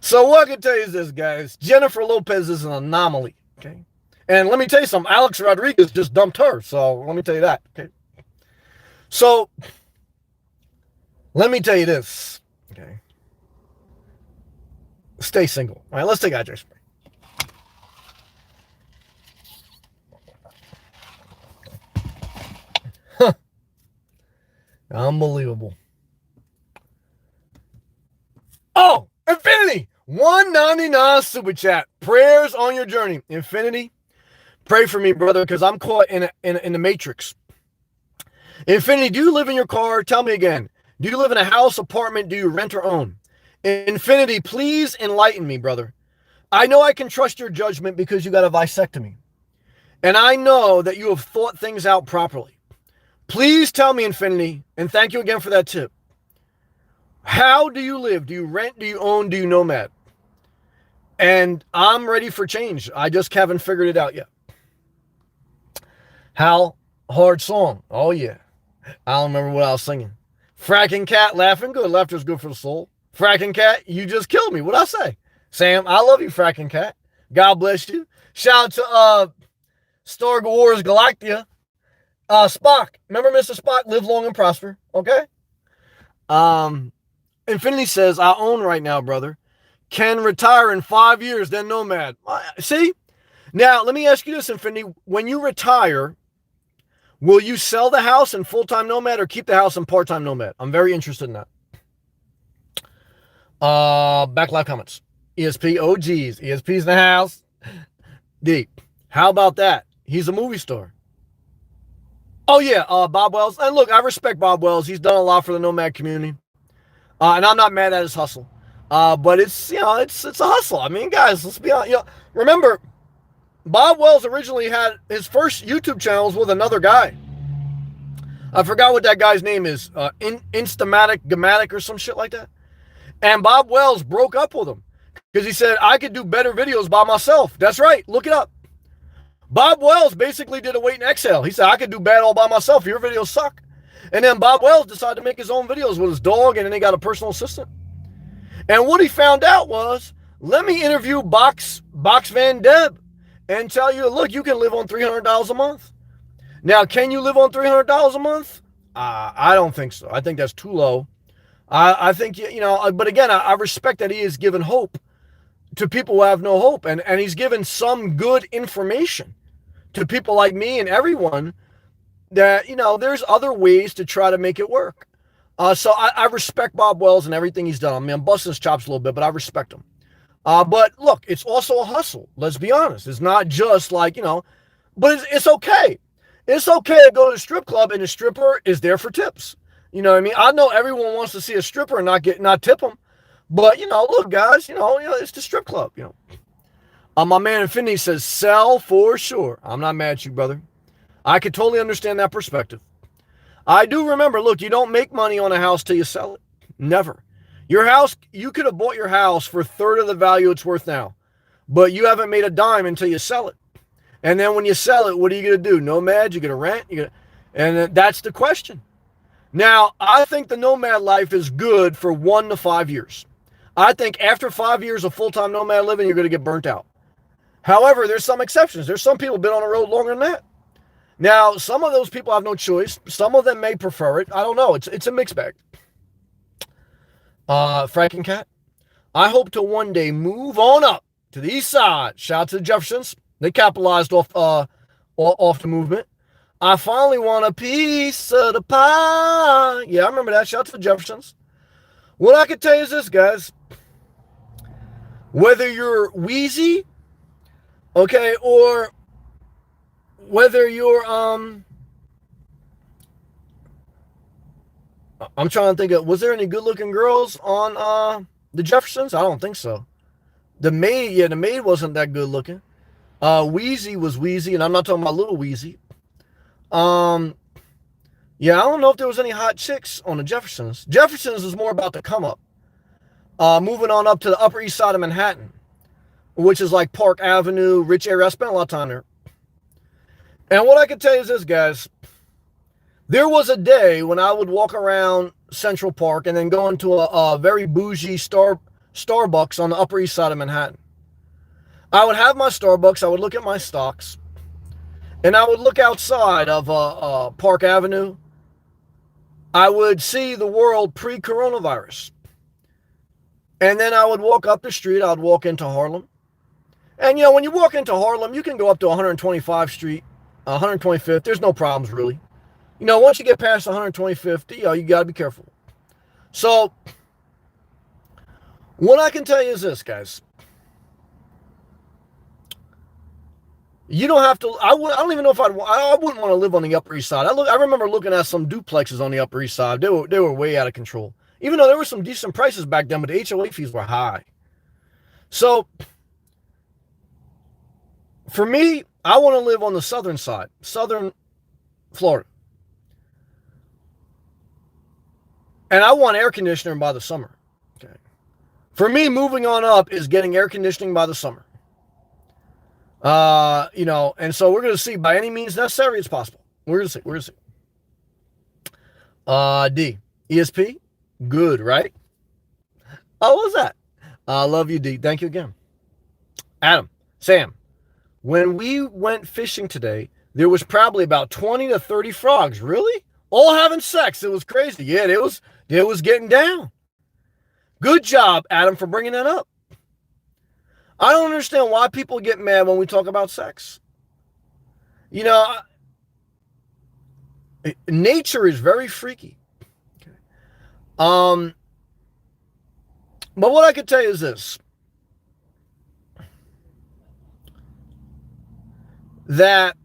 So what I can tell you is this, guys. Jennifer Lopez is an anomaly, okay? And let me tell you something. Alex Rodriguez just dumped her, so let me tell you that, okay? So, let me tell you this, okay? Stay single. All right, let's take hydrate spray. Unbelievable. Oh, Infinity, $1.99 super chat. Prayers on your journey. Infinity, pray for me, brother, because I'm caught in the matrix. Infinity, do you live in your car? Tell me again. Do you live in a house, apartment? Do you rent or own? Infinity, please enlighten me, brother. I know I can trust your judgment because you got a vasectomy. And I know that you have thought things out properly. Please tell me, Infinity, and thank you again for that tip. How do you live? Do you rent? Do you own? Do you nomad? And I'm ready for change. I just haven't figured it out yet. Hal, hard song. Oh, yeah. I don't remember what I was singing. Fracking Cat, laughing good. Laughter's good for the soul. Fracking Cat, you just killed me. What'd I say? Sam, I love you, Fracking Cat. God bless you. Shout out to Star Wars Galactica. Spock. Remember Mr. Spock? Live long and prosper. Okay? Infinity says, I own right now, brother. Can retire in 5 years, then nomad. See? Now, let me ask you this, Infinity. When you retire, will you sell the house in full-time nomad or keep the house in part-time nomad? I'm very interested in that. Back live comments. ESP, oh geez. ESP's in the house. D. How about that? He's a movie star. Oh yeah, Bob Wells. And look, I respect Bob Wells. He's done a lot for the nomad community. And I'm not mad at his hustle. But it's a hustle. I mean, guys, let's be honest. Remember, Bob Wells originally had his first YouTube channels with another guy. I forgot what that guy's name is. Instamatic or some shit like that. And Bob Wells broke up with him because he said, I could do better videos by myself. That's right. Look it up. Bob Wells basically did a wait and exhale. He said, I could do bad all by myself. Your videos suck. And then Bob Wells decided to make his own videos with his dog, and then he got a personal assistant. And what he found out was, let me interview Box Van Deb and tell you, look, you can live on $300 a month. Now, can you live on $300 a month? I don't think so. I think that's too low. I think, but again, I respect that he is given hope to people who have no hope. And he's given some good information to people like me and everyone that, there's other ways to try to make it work. So I respect Bob Wells and everything he's done. I mean, I'm busting his chops a little bit, but I respect him. But look, it's also a hustle. Let's be honest. It's not just like, but it's okay. It's okay to go to a strip club and the stripper is there for tips. You know what I mean? I know everyone wants to see a stripper and not tip them. But, look, guys, it's the strip club, my man Infinity says, sell for sure. I'm not mad at you, brother. I could totally understand that perspective. I do remember, look, you don't make money on a house till you sell it. Never. Your house, you could have bought your house for a third of the value it's worth now, but you haven't made a dime until you sell it. And then when you sell it, what are you going to do? Nomad? You're going to rent? And that's the question. Now, I think the nomad life is good for 1 to 5 years. I think after 5 years of full-time nomad living, you're going to get burnt out. However, there's some exceptions. There's some people who've been on the road longer than that. Now, some of those people have no choice. Some of them may prefer it. I don't know. It's a mixed bag. Frankencat, I hope to one day move on up to the east side. Shout out to the Jeffersons. They capitalized off the movement. I finally want a piece of the pie. Yeah, I remember that. Shout out to the Jeffersons. What I can tell you is this, guys. Whether you're Wheezy, okay, or whether you're I'm trying to think of, was there any good-looking girls on the Jeffersons? I don't think so. The maid wasn't that good-looking. Wheezy was Wheezy, and I'm not talking about little Wheezy. Yeah, I don't know if there was any hot chicks on the Jeffersons. Jeffersons is more about the come up. Moving on up to the Upper East Side of Manhattan, which is like Park Avenue, rich area. I spent a lot of time there. And what I can tell you is this, guys. There was a day when I would walk around Central Park and then go into a very bougie Starbucks on the Upper East Side of Manhattan. I would have my Starbucks. I would look at my stocks. And I would look outside of Park Avenue. I would see the world pre-coronavirus. And then I would walk up the street. I'd walk into Harlem. And, when you walk into Harlem, you can go up to 125th Street, 125th. There's no problems, really. Once you get past 125th, you got to be careful. So, what I can tell you is this, guys. You don't have to, I don't even know if I wouldn't want to live on the Upper East Side. I remember looking at some duplexes on the Upper East Side. They were way out of control. Even though there were some decent prices back then, but the HOA fees were high. So, for me, I want to live on the southern side, southern Florida. And I want air conditioning by the summer. Okay. For me, moving on up is getting air conditioning by the summer. And so we're going to see by any means necessary it's possible. We're going to see. D. ESP? Good, right? Oh, what was that? I love you, D. Thank you again. Adam. Sam. When we went fishing today, there was probably about 20 to 30 frogs. Really? All having sex. It was crazy. Yeah, it was getting down. Good job, Adam, for bringing that up. I don't understand why people get mad when we talk about sex. Nature is very freaky. Okay. But what I can tell you is this. That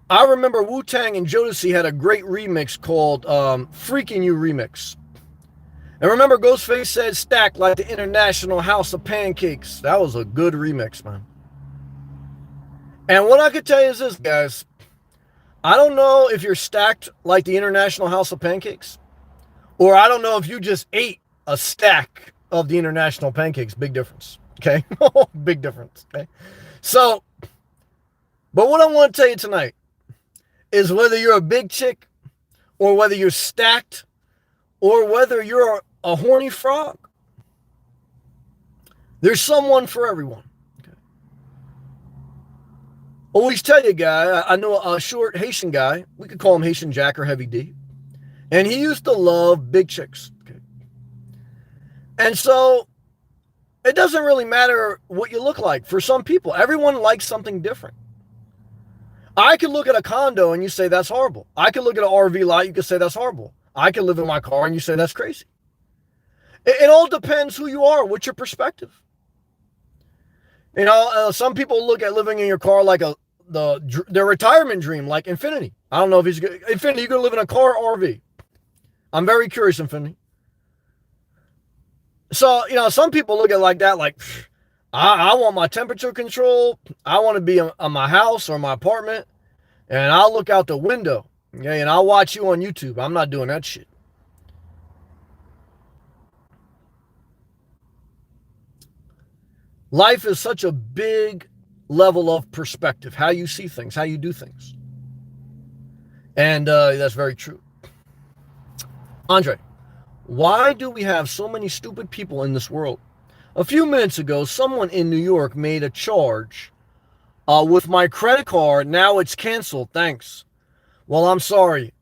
I remember Wu-Tang and Jodeci had a great remix called Freaking You Remix. And remember, Ghostface said, stacked like the International House of Pancakes. That was a good remix, man. And what I could tell you is this, guys. I don't know if you're stacked like the International House of Pancakes, or I don't know if you just ate a stack of the International Pancakes. Big difference, okay? Big difference, okay? So, but what I want to tell you tonight is whether you're a big chick or whether you're stacked or whether you're a horny frog, there's someone for everyone. Okay. Always tell you, guy, I know a short Haitian guy. We could call him Haitian Jack or Heavy D. And he used to love big chicks. Okay. And so it doesn't really matter what you look like for some people. Everyone likes something different. I could look at a condo and you say that's horrible. I could look at an RV lot, you could say that's horrible. I could live in my car and you say that's crazy. It all depends who you are, what's your perspective. Some people look at living in your car like their retirement dream, like Infinity. I don't know if he's good. Infinity, you gonna live in a car or RV? I'm very curious, Infinity. So, some people look at it like that, like, I want my temperature control. I want to be in my house or my apartment, and I'll look out the window, okay, and I'll watch you on YouTube. I'm not doing that shit. Life is such a big level of perspective, how you see things, how you do things. And that's very true. Andre, why do we have so many stupid people in this world? A few minutes ago, someone in New York made a charge with my credit card. Now it's canceled. Thanks. Well, I'm sorry.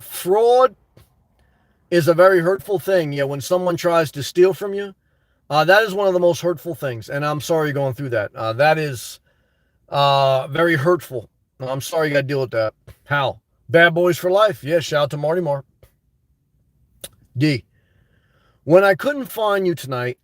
Fraud is a very hurtful thing. When someone tries to steal from you, that is one of the most hurtful things. And I'm sorry you're going through that. That is very hurtful. I'm sorry you got to deal with that. How? Bad boys for life. Yeah, shout out to Marty Mark. D. When I couldn't find you tonight,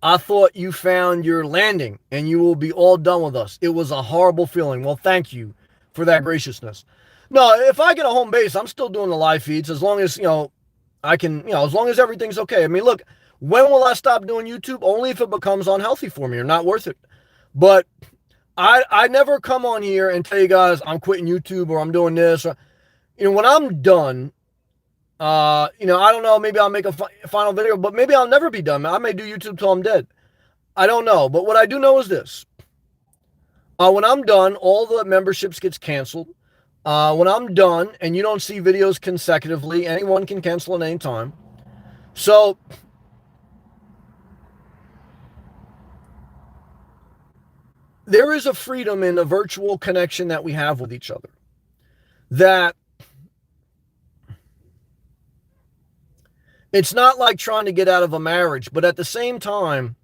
I thought you found your landing and you will be all done with us. It was a horrible feeling. Well, thank you for that graciousness. No, if I get a home base, I'm still doing the live feeds as long as, I can, as long as everything's okay. I mean, look, when will I stop doing YouTube? Only if it becomes unhealthy for me or not worth it. But I never come on here and tell you guys I'm quitting YouTube or I'm doing this. Or, when I'm done, I don't know, maybe I'll make a final video, but maybe I'll never be done. I may do YouTube till I'm dead. I don't know. But what I do know is this. When I'm done, all the memberships gets canceled. When I'm done and you don't see videos consecutively, anyone can cancel at any time. So there is a freedom in the virtual connection that we have with each other that it's not like trying to get out of a marriage, but at the same time,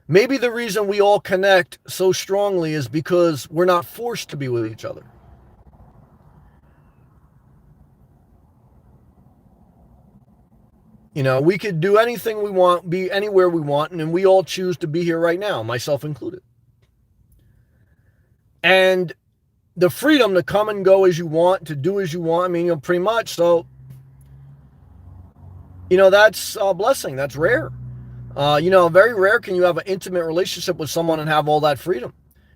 maybe the reason we all connect so strongly is because we're not forced to be with each other. We could do anything we want, be anywhere we want, and we all choose to be here right now, myself included. And the freedom to come and go as you want, to do as you want, I mean, pretty much, so that's a blessing. That's rare. Very rare can you have an intimate relationship with someone and have all that freedom.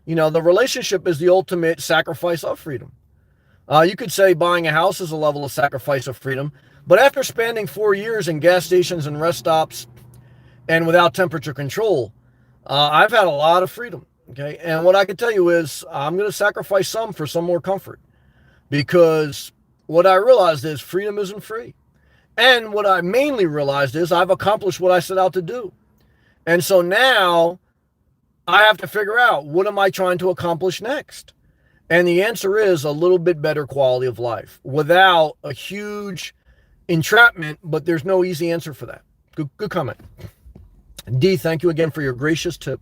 The relationship is the ultimate sacrifice of freedom. You could say buying a house is a level of sacrifice of freedom, but after spending 4 years in gas stations and rest stops and without temperature control, I've had a lot of freedom. Okay. And what I can tell you is I'm going to sacrifice some for some more comfort, because what I realized is freedom isn't free. And what I mainly realized is I've accomplished what I set out to do. And so now I have to figure out, what am I trying to accomplish next? And the answer is a little bit better quality of life without a huge entrapment, but there's no easy answer for that. Good comment. D, thank you again for your gracious tip.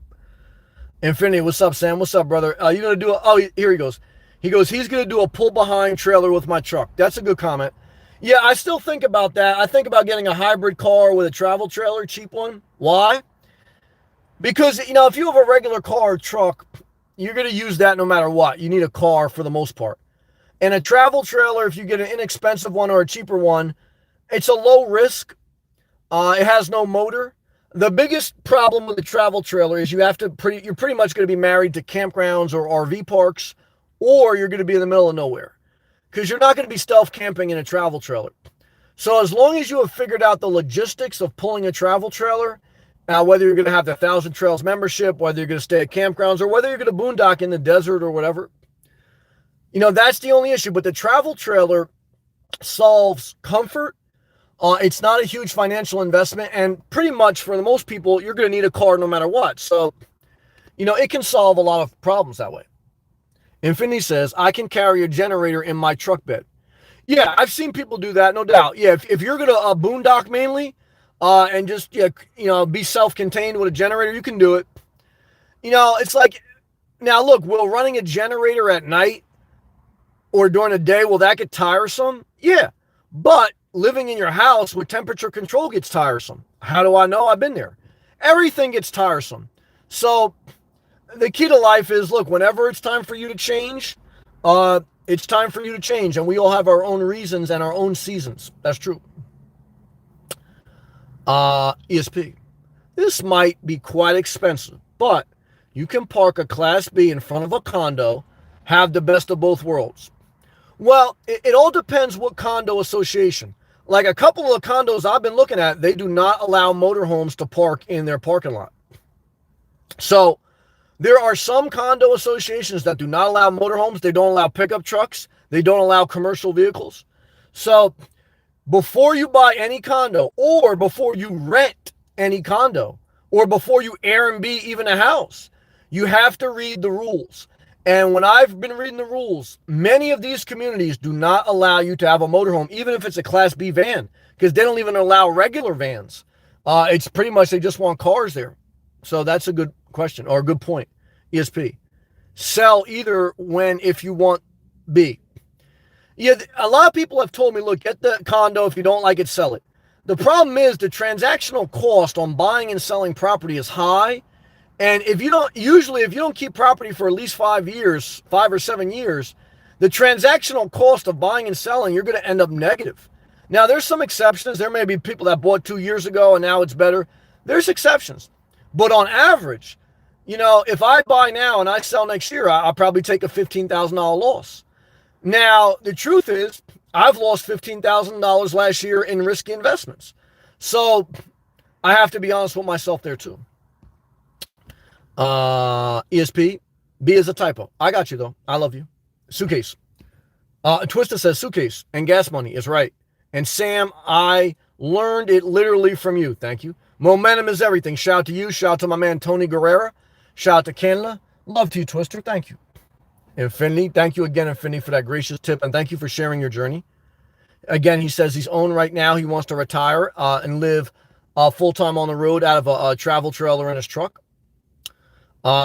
Infinity, what's up, Sam? What's up, brother? You going to do here he goes. He's going to do a pull behind trailer with my truck. That's a good comment. Yeah, I still think about that. I think about getting a hybrid car with a travel trailer, cheap one. Why? Because, if you have a regular car or truck, you're going to use that no matter what. You need a car for the most part. And a travel trailer, if you get an inexpensive one or a cheaper one, it's a low risk. It has no motor. The biggest problem with the travel trailer is you're pretty much going to be married to campgrounds or RV parks, or you're going to be in the middle of nowhere, because you're not going to be stealth camping in a travel trailer. So as long as you have figured out the logistics of pulling a travel trailer, whether you're going to have the 1,000 Trails membership, whether you're going to stay at campgrounds, or whether you're going to boondock in the desert or whatever, that's the only issue. But the travel trailer solves comfort. It's not a huge financial investment, and pretty much for the most people, you're going to need a car no matter what. So, it can solve a lot of problems that way. Infinity says, I can carry a generator in my truck bed. Yeah, I've seen people do that, no doubt. Yeah, if you're going to boondock mainly, and just, be self-contained with a generator, you can do it. It's like, now look, will running a generator at night or during the day, will that get tiresome? Yeah. But living in your house with temperature control gets tiresome. How do I know? I've been there. Everything gets tiresome. So the key to life is, look, whenever it's time for you to change, it's time for you to change. And we all have our own reasons and our own seasons. That's true. ESP. This might be quite expensive, but you can park a Class B in front of a condo, have the best of both worlds. Well, it all depends what condo association. Like a couple of condos I've been looking at, they do not allow motorhomes to park in their parking lot. So there are some condo associations that do not allow motorhomes. They don't allow pickup trucks. They don't allow commercial vehicles. So before you buy any condo, or before you rent any condo, or before you Airbnb even a house, you have to read the rules. And when I've been reading the rules, many of these communities do not allow you to have a motorhome, even if it's a Class B van, because they don't even allow regular vans. It's pretty much they just want cars there. So that's a good question, or a good point. ESP. Sell either if you want B. Yeah, a lot of people have told me, look, get the condo. If you don't like it, sell it. The problem is the transactional cost on buying and selling property is high. And if you don't keep property for at least 5 or 7 years, the transactional cost of buying and selling, you're going to end up negative. Now, there's some exceptions. There may be people that bought 2 years ago and now it's better. There's exceptions. But on average, if I buy now and I sell next year, I'll probably take a $15,000 loss. Now, the truth is, I've lost $15,000 last year in risky investments. So I have to be honest with myself there too. ESP, B is a typo. I got you though. I love you. Suitcase. Twister says suitcase and gas money is right. And Sam, I learned it literally from you. Thank you. Momentum is everything. Shout out to you. Shout out to my man, Tony Guerrera. Shout out to Canada. Love to you, Twister. Thank you. Infinity. Thank you again, Infinity, for that gracious tip. And thank you for sharing your journey. Again, he says he's owned right now. He wants to retire and live full-time on the road out of a travel trailer in his truck.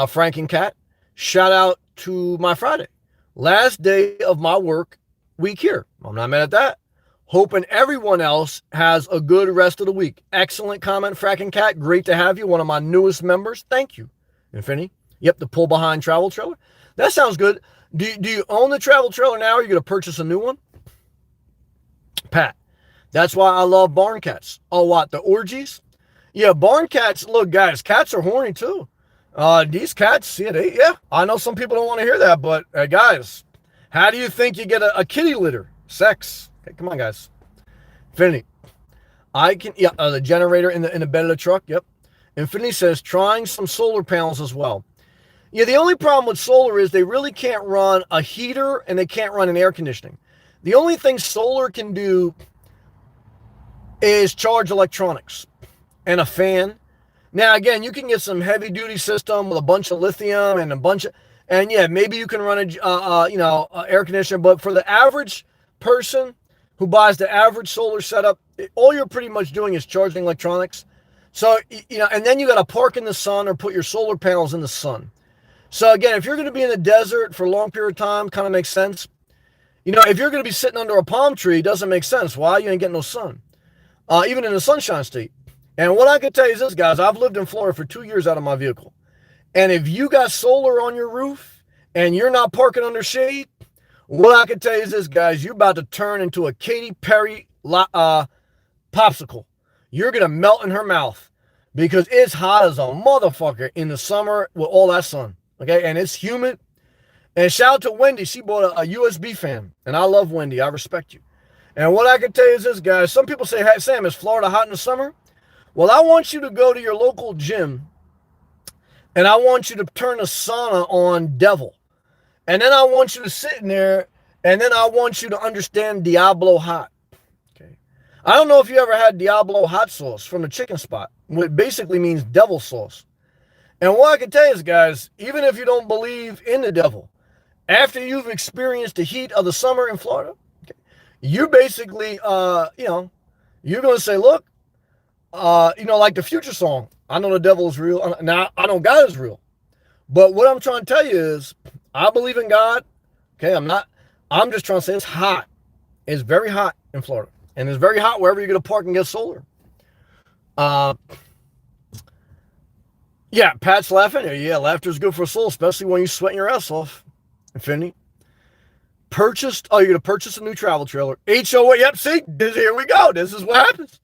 Frank and Kat, shout out to my Friday. Last day of my work week here. I'm not mad at that. Hoping everyone else has a good rest of the week. Excellent comment, Frank and Kat. Great to have you. One of my newest members. Thank you. Infinity. Yep, the pull behind travel trailer. That sounds good. Do you own the travel trailer now, or are you going to purchase a new one? Pat. That's why I love barn cats. Oh, what? The orgies? Yeah, barn cats. Look, guys, cats are horny too. These cats, I know some people don't want to hear that, but guys, how do you think you get a kitty litter? Sex. Okay, come on, guys. Infinity. The generator in the bed of the truck. Yep. Infinity says trying some solar panels as well. Yeah, the only problem with solar is they really can't run a heater and they can't run an air conditioning. The only thing solar can do is charge electronics and a fan. Now, again, you can get some heavy-duty system with a bunch of lithium and maybe you can run a air conditioner. But for the average person who buys the average solar setup, all you're pretty much doing is charging electronics. So, and then you got to park in the sun or put your solar panels in the sun. So, again, if you're going to be in the desert for a long period of time, kind of makes sense. If you're going to be sitting under a palm tree, it doesn't make sense. Why? You ain't getting no sun, even in the sunshine state. And what I can tell you is this, guys, I've lived in Florida for 2 years out of my vehicle. And if you got solar on your roof and you're not parking under shade, what I can tell you is this, guys, you're about to turn into a Katy Perry popsicle. You're going to melt in her mouth because it's hot as a motherfucker in the summer with all that sun. Okay, and it's humid. And shout out to Wendy. She bought a USB fan. And I love Wendy. I respect you. And what I can tell you is this, guys. Some people say, hey, Sam, is Florida hot in the summer? Well, I want you to go to your local gym and I want you to turn a sauna on Devil. And then I want you to sit in there and then I want you to understand Diablo hot. Okay. I don't know if you ever had Diablo hot sauce from the chicken spot, which basically means devil sauce. And what I can tell you is, guys, even if you don't believe in the devil, after you've experienced the heat of the summer in Florida, okay, you basically, you're going to say, look, like the Future song. I know the devil is real. Now I know God is real. But what I'm trying to tell you is, I believe in God. Okay, I'm just trying to say it's hot. It's very hot in Florida. And it's very hot wherever you're going to park and get solar. Yeah, Pat's laughing. Yeah, laughter's good for a soul, especially when you're sweating your ass off. Infinity. You're going to purchase a new travel trailer. HOA, yep, see, here we go. This is what happens.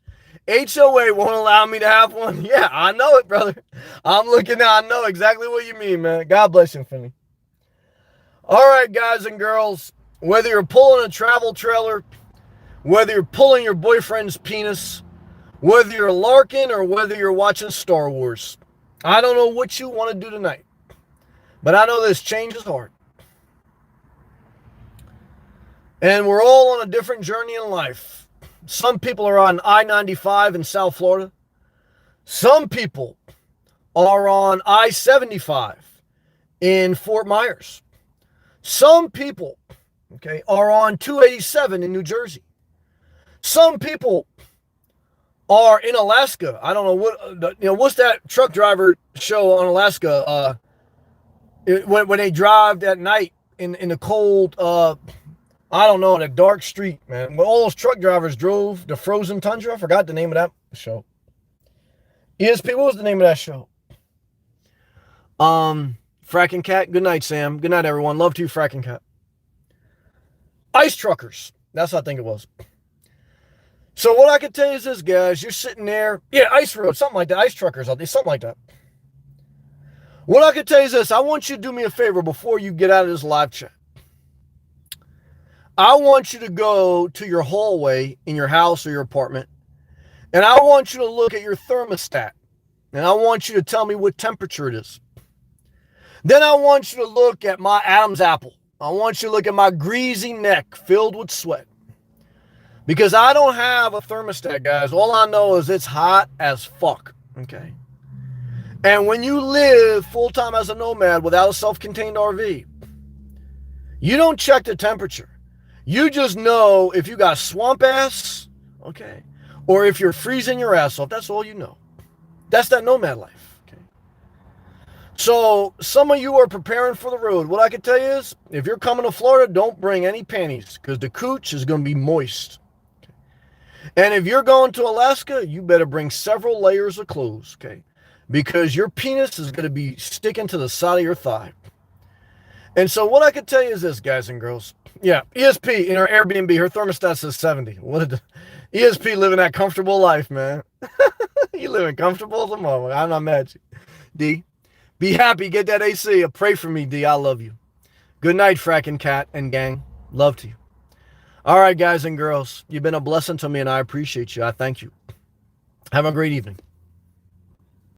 HOA won't allow me to have one. Yeah, I know it, brother. I'm looking now. I know exactly what you mean, man. God bless you, Infinity. All right, guys and girls, whether you're pulling a travel trailer, whether you're pulling your boyfriend's penis, whether you're larking or whether you're watching Star Wars, I don't know what you want to do tonight, but I know this change is hard. And we're all on a different journey in life. Some people are on I-95 in South Florida. Some people are on I-75 in Fort Myers. Some people, okay, are on 287 in New Jersey. Some people are in Alaska. I don't know what's that truck driver show on Alaska? When they drive at night in the cold, I don't know, in a dark street, man. When all those truck drivers drove the frozen tundra, I forgot the name of that show. ESP, what was the name of that show? Fracking Cat. Good night, Sam. Good night, everyone. Love to you, Fracking Cat. Ice truckers. That's what I think it was. So what I can tell you is this, guys. You're sitting there. Yeah, ice road, something like that. Ice truckers out there, something like that. What I can tell you is this. I want you to do me a favor before you get out of this live chat. I want you to go to your hallway in your house or your apartment, and I want you to look at your thermostat, and I want you to tell me what temperature it is. Then I want you to look at my Adam's apple. I want you to look at my greasy neck filled with sweat. Because I don't have a thermostat, guys. All I know is it's hot as fuck, okay? And when you live full-time as a nomad without a self-contained RV, you don't check the temperature. You just know if you got swamp ass, okay, or if you're freezing your ass off. That's all you know. That's that nomad life, okay? So some of you are preparing for the road. What I can tell you is, if you're coming to Florida, don't bring any panties because the cooch is going to be moist. Okay? And if you're going to Alaska, you better bring several layers of clothes, okay? Because your penis is going to be sticking to the side of your thigh. And so what I can tell you is this, guys and girls. Yeah, ESP in her Airbnb, her thermostat says 70. ESP living that comfortable life, man. You living comfortable at the moment. I'm not mad at you. D, be happy, get that AC. Pray for me, D. I love you. Good night, Fracking Cat and gang. Love to you. All right, guys and girls. You've been a blessing to me, and I appreciate you. I thank you. Have a great evening.